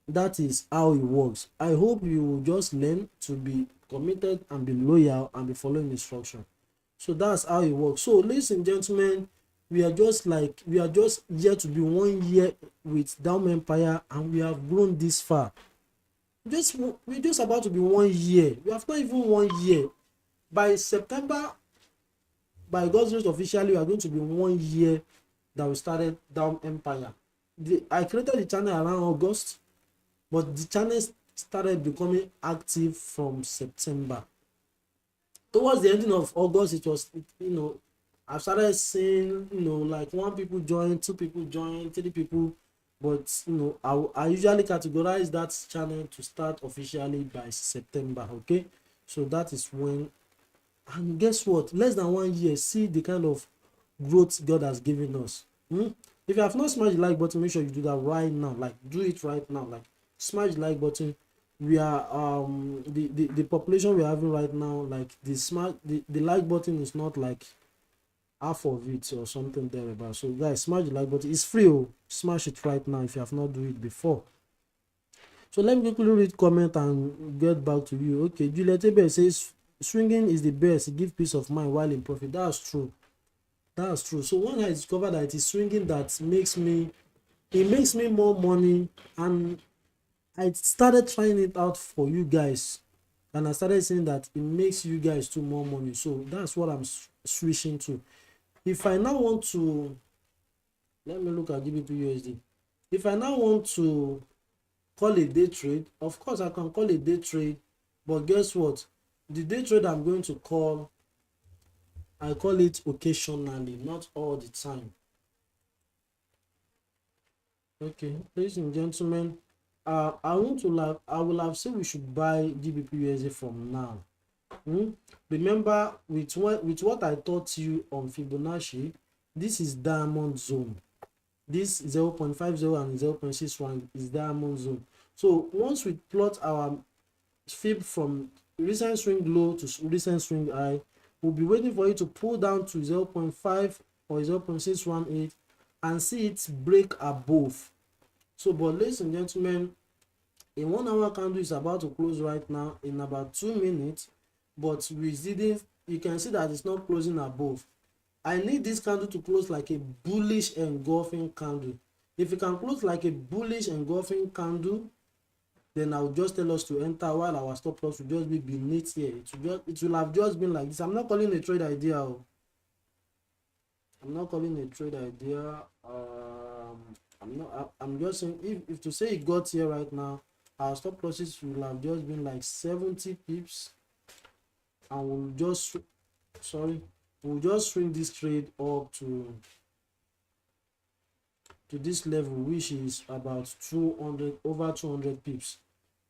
that is how it works. I hope you will just learn to be committed and be loyal and be following instruction. So that's how it works. So ladies and gentlemen, we are just here to be 1 year with DAOM Empire, and we have grown this far. We're just about to be 1 year. We have not even 1 year. By September, by God's grace, officially we are going to be 1 year that we started DAOM Empire. I created the channel around August, but the channel started becoming active from September. Towards the ending of August, it was, I started seeing, like 1 people join, 2 people join, 3 people. But I usually categorize that channel to start officially by September. Okay, so that is when. And guess what? Less than 1 year, see the kind of growth God has given us. If you have not smashed the like button, make sure you do that right now. Like, do it right now. Like, smash the like button. We are the population we're having right now, like the like button is not like half of it or something thereabout. So guys, smash the like button. It's free. Smash it right now if you have not do it before. So let me quickly read comment and get back to you. Okay, Juliet Ebe says swinging is the best. It gives peace of mind while in profit. That's true. That's true. So when I discovered that it is swinging that makes me more money, and I started trying it out for you guys, and I started saying that it makes you guys too more money. So that's what I'm switching to. If I now want to, let me look at GBP USD. If I now want to call a day trade, of course I can call a day trade, but guess what? The day trade I'm going to call, I call it occasionally, not all the time. Okay, ladies and gentlemen, I will have said we should buy GBP USD from now. Remember, with what I taught you on Fibonacci, this is diamond zone. This 0.50 and 0.61 is diamond zone. So once we plot our fib from recent swing low to recent swing high, we'll be waiting for it to pull down to 0.5 or 0.618 and see it break above. So, but ladies and gentlemen, a 1 hour candle is about to close right now in about 2 minutes, but you can see that it's not closing above. I need this candle to close like a bullish engulfing candle. If it can close like a bullish engulfing candle, then I'll just tell us to enter, while our stop loss will just be beneath here. It will have just been like this. I'm not calling a trade idea. I'm not calling a trade idea. I'm just saying, if to say it got here right now, our stop losses will have just been like 70 pips, and we'll just swing this trade up to this level, which is about 200, over 200 pips.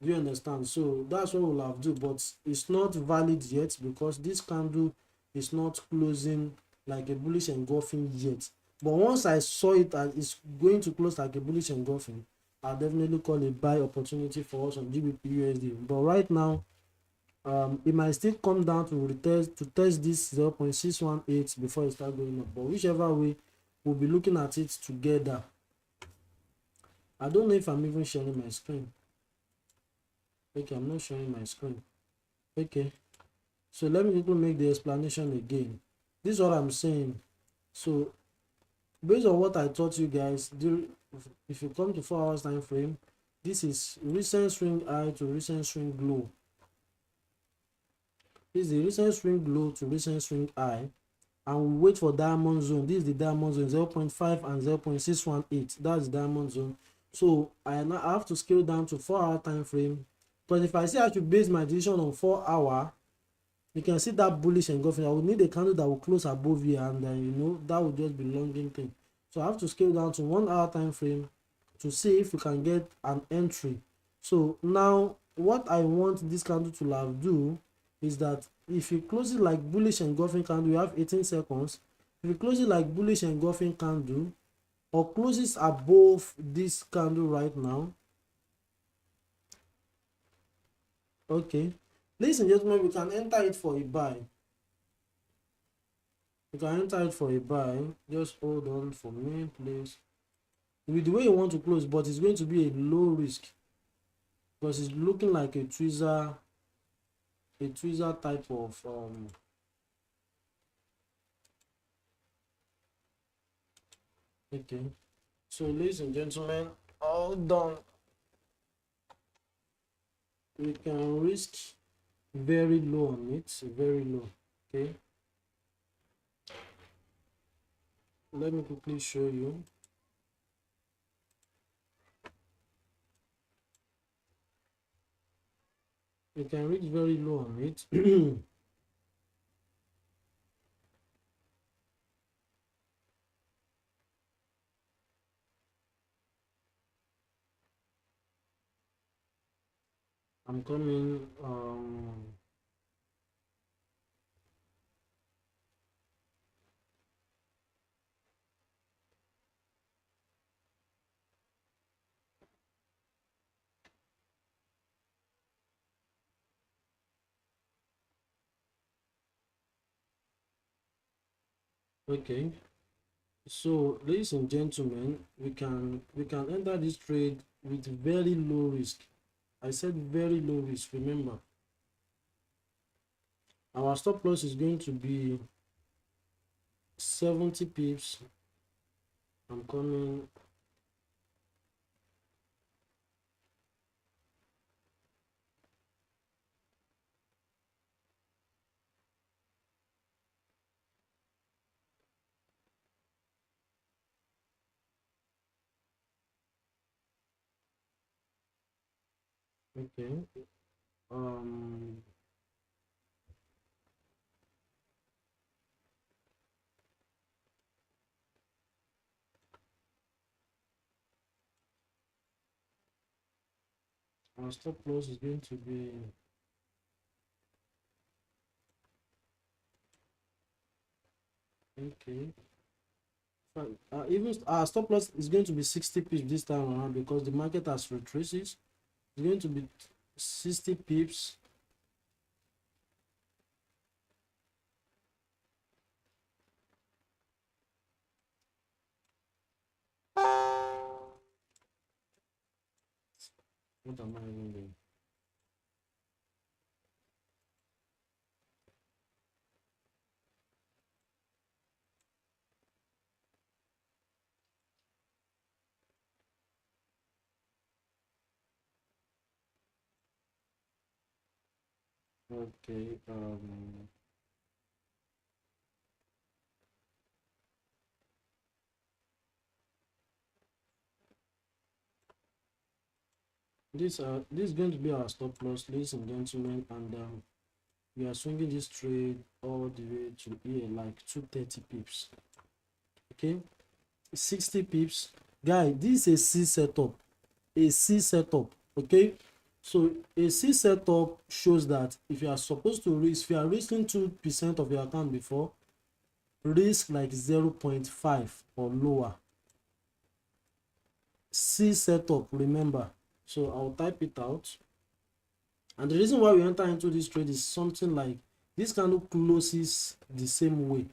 Do you understand? So that's what we'll have to do, but it's not valid yet because this candle is not closing like a bullish engulfing yet. But once I saw it as it's going to close like a bullish engulfing, I'll definitely call a buy opportunity for us on GBP USD. But right now, it might still come down to test this 0.618 before it starts going up. But whichever way, we'll be looking at it together. I don't know if I'm even sharing my screen. Okay, I'm not sharing my screen. Okay, so let me make the explanation again. This is what I'm saying. So based on what I taught you guys, if you come to 4 hours time frame, this is recent swing high to recent swing low. This is the recent swing low to recent swing high, and we wait for diamond zone. This is the diamond zone, 0.5 and 0.618. That's the diamond zone. So I now have to scale down to 4 hour time frame. But if I say I should base my decision on 4 hour, you can see that bullish engulfing. I would need a candle that will close above here, and then that would just be longing thing. So I have to scale down to 1 hour time frame to see if we can get an entry. So now what I want this candle to have do is that if you close it like bullish engulfing candle, you have 18 seconds. If you close it like bullish engulfing candle, or closes above this candle right now, okay, Ladies and gentlemen, we can enter it for a buy. You can enter it for a buy. Just hold on for me, please. With the way you want to close, but it's going to be a low risk because it's looking like a tweezer type of okay. So ladies and gentlemen, hold on. We can risk very low on it, very low. Okay, let me quickly show you. You can reach very low on it. I'm coming. Okay. So, ladies and gentlemen, we can enter this trade with very low risk. I said very low risk. Remember, our stop loss is going to be 70 pips. I'm coming. Okay. Um. Our stop loss is going to be okay. Fine. Even our stop loss is going to be 60 pips this time around because the market has retraces. It's going to be 60 pips. What am I even doing? Okay. This is going to be our stop loss, ladies and gentlemen, and we are swinging this trade all the way to here, like 230 pips. Okay, 60 pips, guy. This is a C setup, a C setup. Okay, so a C setup shows that if you are supposed to risk, if you are risking 2% of your account before, risk like 0.5 or lower. C setup, remember. So I'll type it out. And the reason why we enter into this trade is something like this candle closes the same way.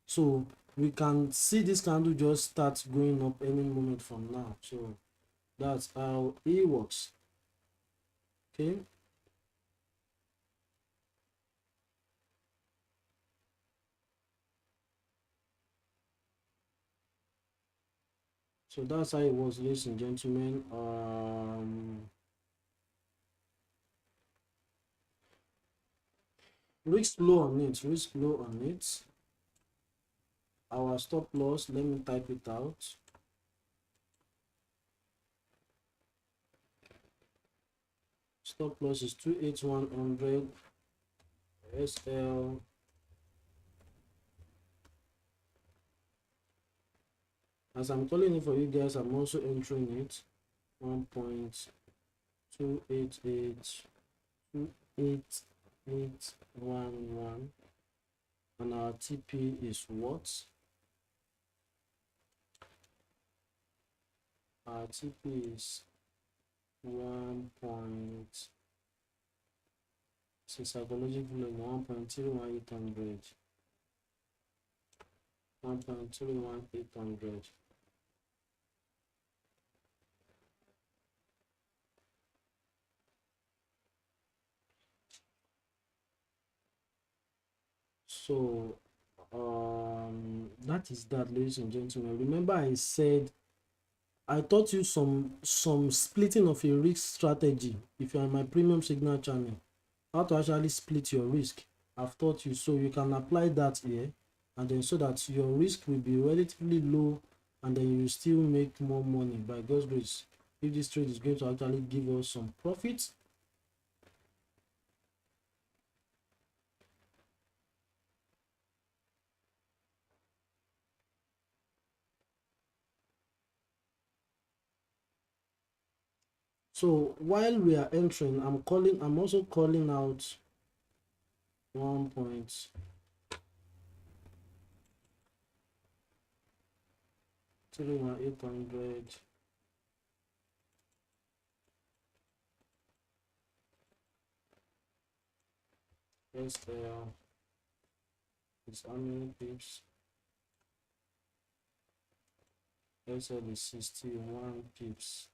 So we can see this candle just start going up any moment from now. So that's how it works. Okay. So that's how it was, ladies and gentlemen. Risk low on it, risk low on it. Our stop loss, let me type it out. Stop loss is 28100 SL. As I'm calling it for you guys, I'm also entering it. 1.2882811, and our TP is what? Our TP is 1. So psychological level 1.31800. 1.31800. So that is that, ladies and gentlemen. Remember I said I taught you some splitting of a risk strategy. If you are in my premium signal channel, how to actually split your risk, I've taught you, so you can apply that here, and then so that your risk will be relatively low, and then you still make more money by God's grace, if this trade is going to actually give us some profits. So while we are entering, I'm also calling out 1.31800. SL is how many pips? SL is 61 pips.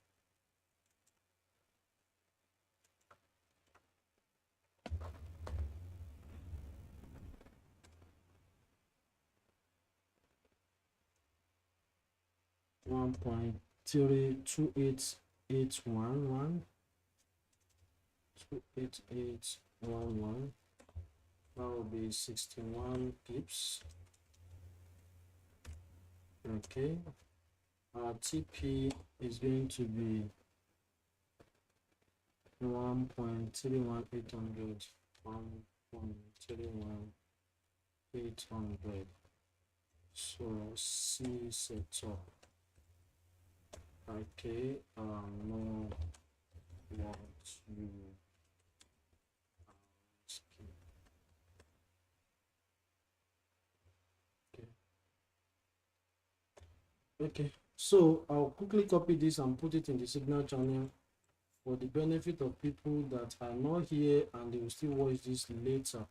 One point 28811. That will be 61 pips. Okay, our TP is going to be 1.31800. 1.31800. So C setup. Okay, no what you okay, so I'll quickly copy this and put it in the signal channel for the benefit of people that are not here and they will still watch this later.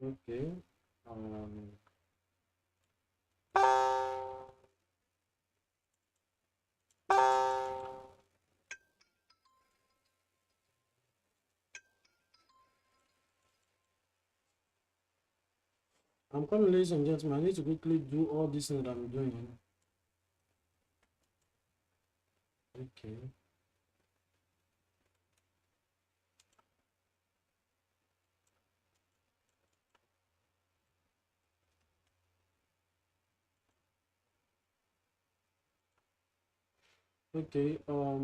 Okay, I'm coming, ladies and gentlemen. I need to quickly do all this that I'm doing. Okay. Okay, let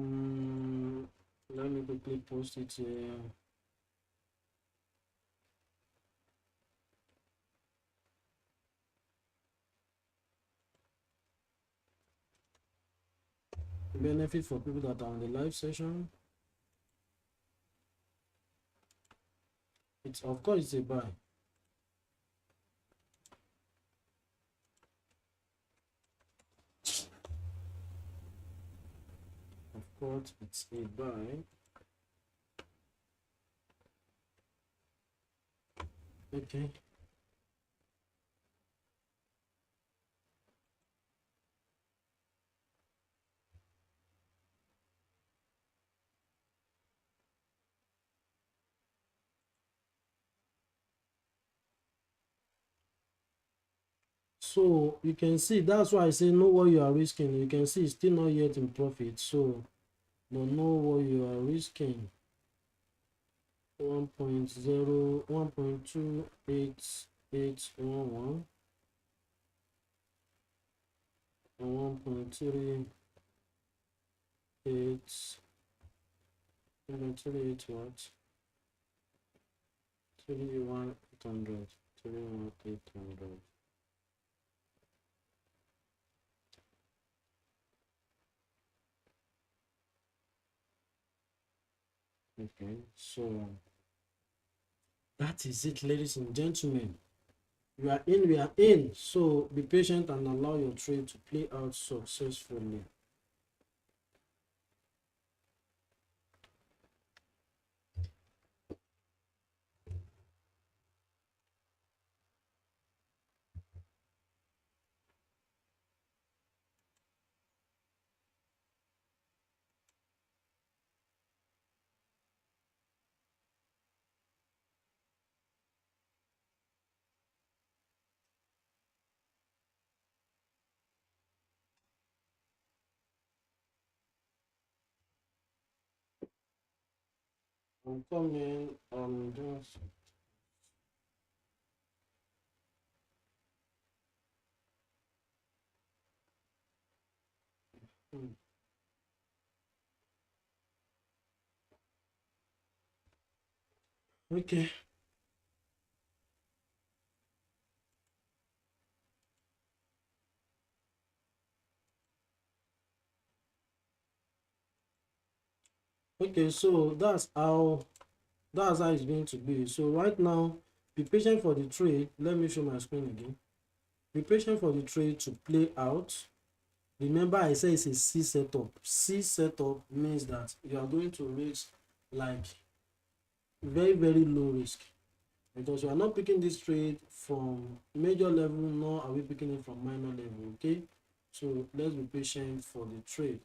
me quickly post it here. Benefit for people that are on the live session. It's, of course, it's a buy. Of course, it's a buy. Okay. So you can see, that's why I say know what you are risking. You can see it's still not yet in profit, so don't know what you are risking. 1.28811 and 1.38 what 31800, 31800. Okay, so that is it, ladies and gentlemen. We are in, we are in. So be patient and allow your trade to play out successfully. I'm coming. Just hmm. Okay. Okay, so that's how it's going to be. So right now, be patient for the trade. Let me show my screen again. Be patient for the trade to play out. Remember, I say it's a C setup. C setup means that you are going to risk like very, very low risk, because you are not picking this trade from major level, nor are we picking it from minor level. Okay, so let's be patient for the trade.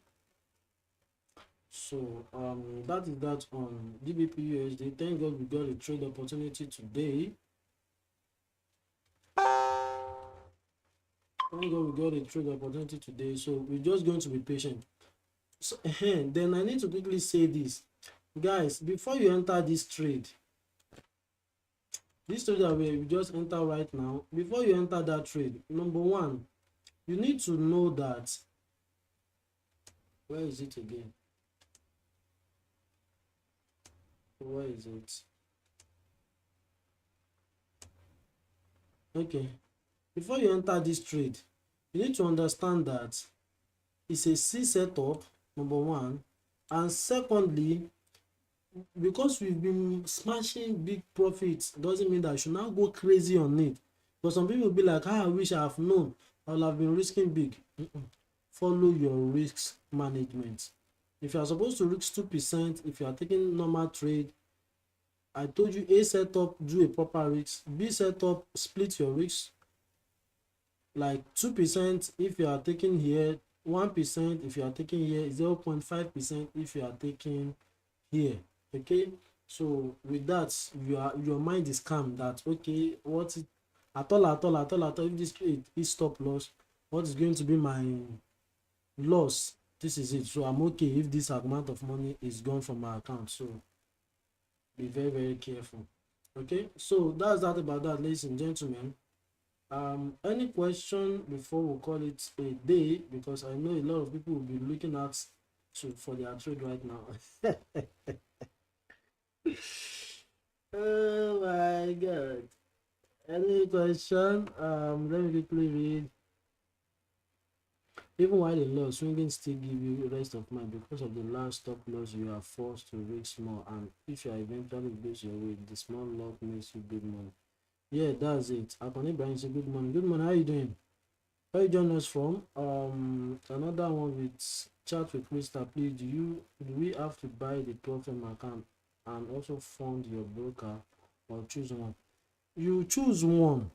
So that is that on DBP USD. Thank God we got a trade opportunity today. Thank God we got a trade opportunity today. So we're just going to be patient. So then I need to quickly say this, guys, before you enter this trade that we just enter right now, before you enter that trade, number one, you need to know that, where is it again? Where is it? Okay, before you enter this trade, you need to understand that it's a C setup, number one, and secondly, because we've been smashing big profits doesn't mean that you should now go crazy on it. But some people will be like, I wish I have known, I would have been risking big. Follow your risk management. If you are supposed to risk 2%, if you are taking normal trade, I told you A setup, do a proper risk. B setup, split your risk. Like 2% if you are taking here, 1% if you are taking here, 0.5% if you are taking here. Okay, so with that, your mind is calm that okay, what it, at all, if this trade is stop loss, what is going to be my loss? This is it. So I'm okay if this amount of money is gone from my account. So be very, very careful. Okay, so that's that about that, ladies and gentlemen. Any question before we call it a day, because I know a lot of people will be looking at for their trade right now. Oh my god. Any question? Let me quickly read. Even while in loss, swinging still give you rest of mind because of the last stop loss. You are forced to risk more, and if you are eventually lose your way, the small loss makes you big money. Yeah, that's it. Akoni Brian say good morning. Good morning. How you doing? Where you join us from? Another one with chat with Mr. Please. Do we have to buy the prop firm account and also fund your broker, or choose one? You choose one.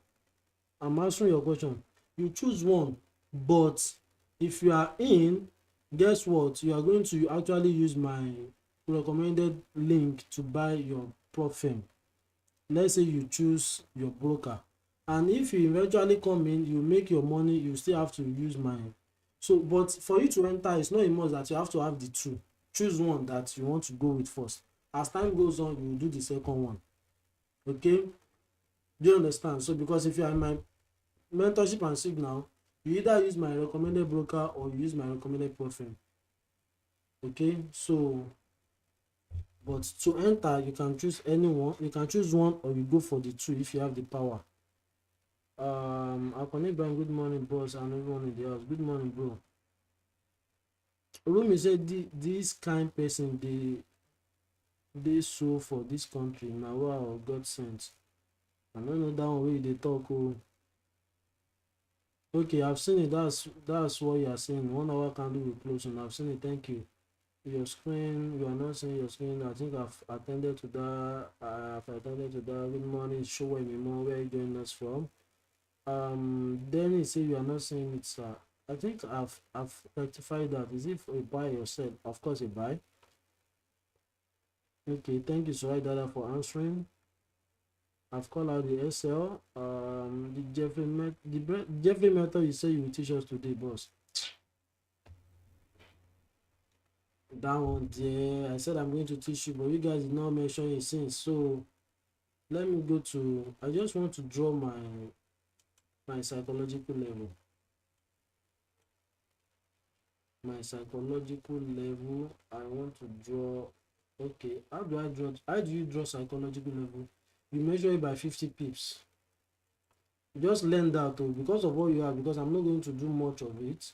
I'm answering your question. You choose one, but if you are in, guess what? You are going to actually use my recommended link to buy your prop firm. Let's say you choose your broker, and if you eventually come in, you make your money, you still have to use mine. So but for you to enter, it's not a must that you have to have the two. Choose one that you want to go with first. As time goes on, you will do the second one. Okay, do you understand? So because if you are in my mentorship and signal, you either use my recommended broker or you use my recommended prop firm. Okay, so But to enter, you can choose anyone. You can choose one, or you go for the two if you have the power. I'll connect Brian. Good morning, boss, and everyone in the house. Good morning, bro. Rumi said this kind person they so for this country. Now wow, God sent. I don't know that one way they talk. Oh, okay, I've seen it. That's what you are saying. 1 hour candle will close, and I've seen it. Thank you. Your screen, you are not seeing your screen. I think I've attended to that. I've attended to that. Good morning, show me more. Where are you joining us from? Then you say you are not seeing it, sir. I think I've rectified that. Is it for a buy or sell? Of course, a buy. Okay, thank you, Sorai Dada, for answering. I've called out the SL. The Jeffrey method you say you will teach us today, boss. That one, yeah. I said I'm going to teach you, but you guys did not mention it since. So let me go to. I just want to draw my psychological level. My psychological level. I want to draw. Okay, how do I draw? How do you draw psychological level? You measure it by 50 pips. Just learn that though, because of what you have, because I'm not going to do much of it.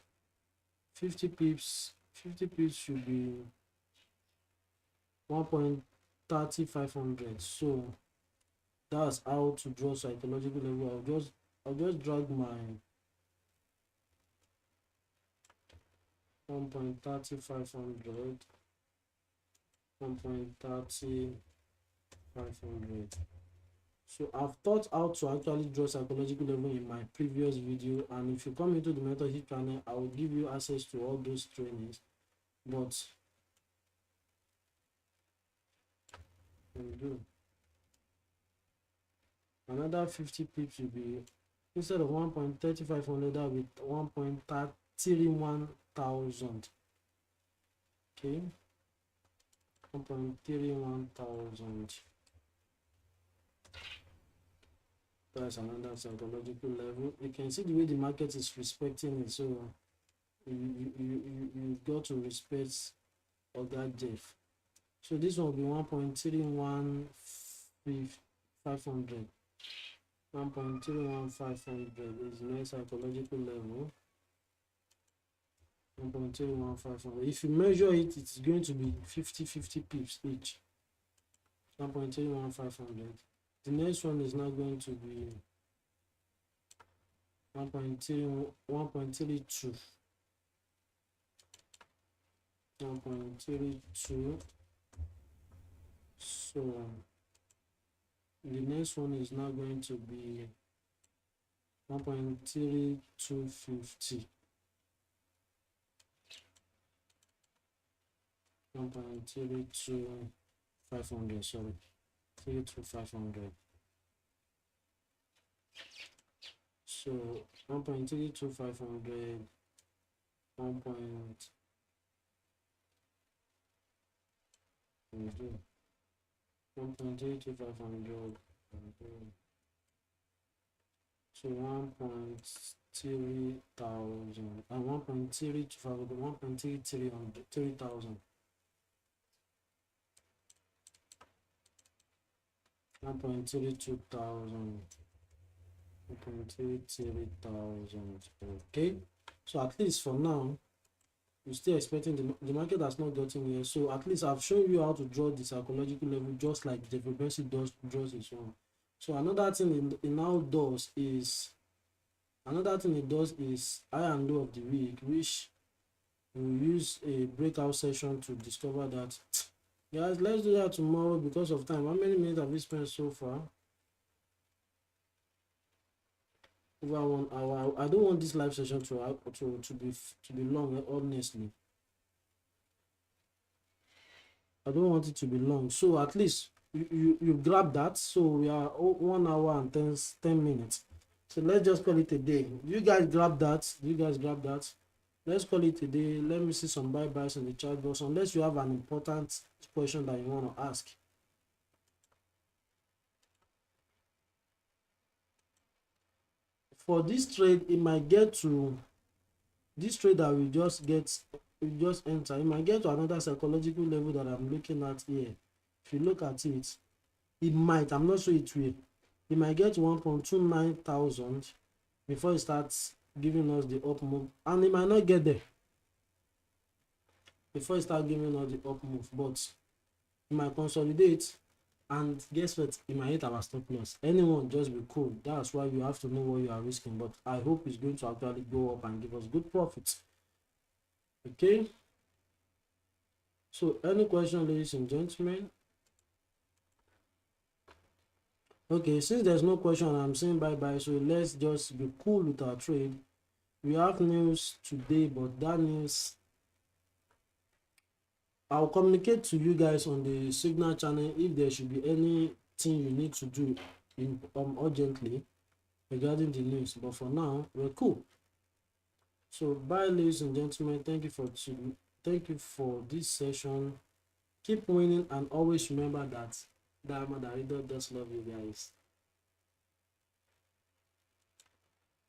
50 pips should be 1.3500. So that's how to draw psychological level. I'll just drag my 1.3500, 1.3500. So I've taught how to actually draw psychological level in my previous video, and if you come into the mentorship channel, I will give you access to all those trainings. But do another 50 pips will be, instead of 1.3500, that with 1.31000. Okay, 1.31000. That's another psychological level. You can see the way the market is respecting it. So you've got to respect Oga Jeff. So this one will be 1.31500. 1.31500 is my psychological level. 1.31500. If you measure it, it's going to be 50 pips each. 1.31500. The next one is now going to be 1.32. 1.32. So the next one is now going to be 1.3250. 1.32500. Sorry, 32500. So 1.32500, 1.32500. So 1.3000 and 1.32500, 1.3300, 1.32,000, 1.33,000. Okay, so at least for now you're still expecting the market has not gotten here. So at least I've shown you how to draw the psychological level, just like the frequency draws its own. So another thing it now does is, high and low of the week, which we'll use a breakout session to discover that. Guys, let's do that tomorrow because of time. How many minutes have we spent so far? Over 1 hour. I don't want this live session to be long, honestly. I don't want it to be long. So at least you grab that. So we are 1 hour and 10 minutes. So let's just call it a day. You guys grab that. Let's call it a day. Let me see some bye-byes in the chat box, unless you have an important question that you want to ask. For this trade, it might get to this trade that we just enter. It might get to another psychological level that I'm looking at here. if you look at it, it might, I'm not sure it will, it might get 1.29 thousand before it starts giving us the up move, and it might not get there before it starts giving us the up move, but it might consolidate, and guess what, it might hit our stop loss. Anyone, just be cool. That's why you have to know what you are risking, but I hope it's going to actually go up and give us good profits. Okay, so any question, ladies and gentlemen? Okay, since there's no question, I'm saying bye bye, so let's just be cool with our trade. We have news today, but that news, I'll communicate to you guys on the Signal channel if there should be anything you need to do in urgently regarding the news. But for now, we're cool. So bye, ladies and gentlemen. Thank you for this session. Keep winning, and always remember that Diamond Aridoh does love you guys.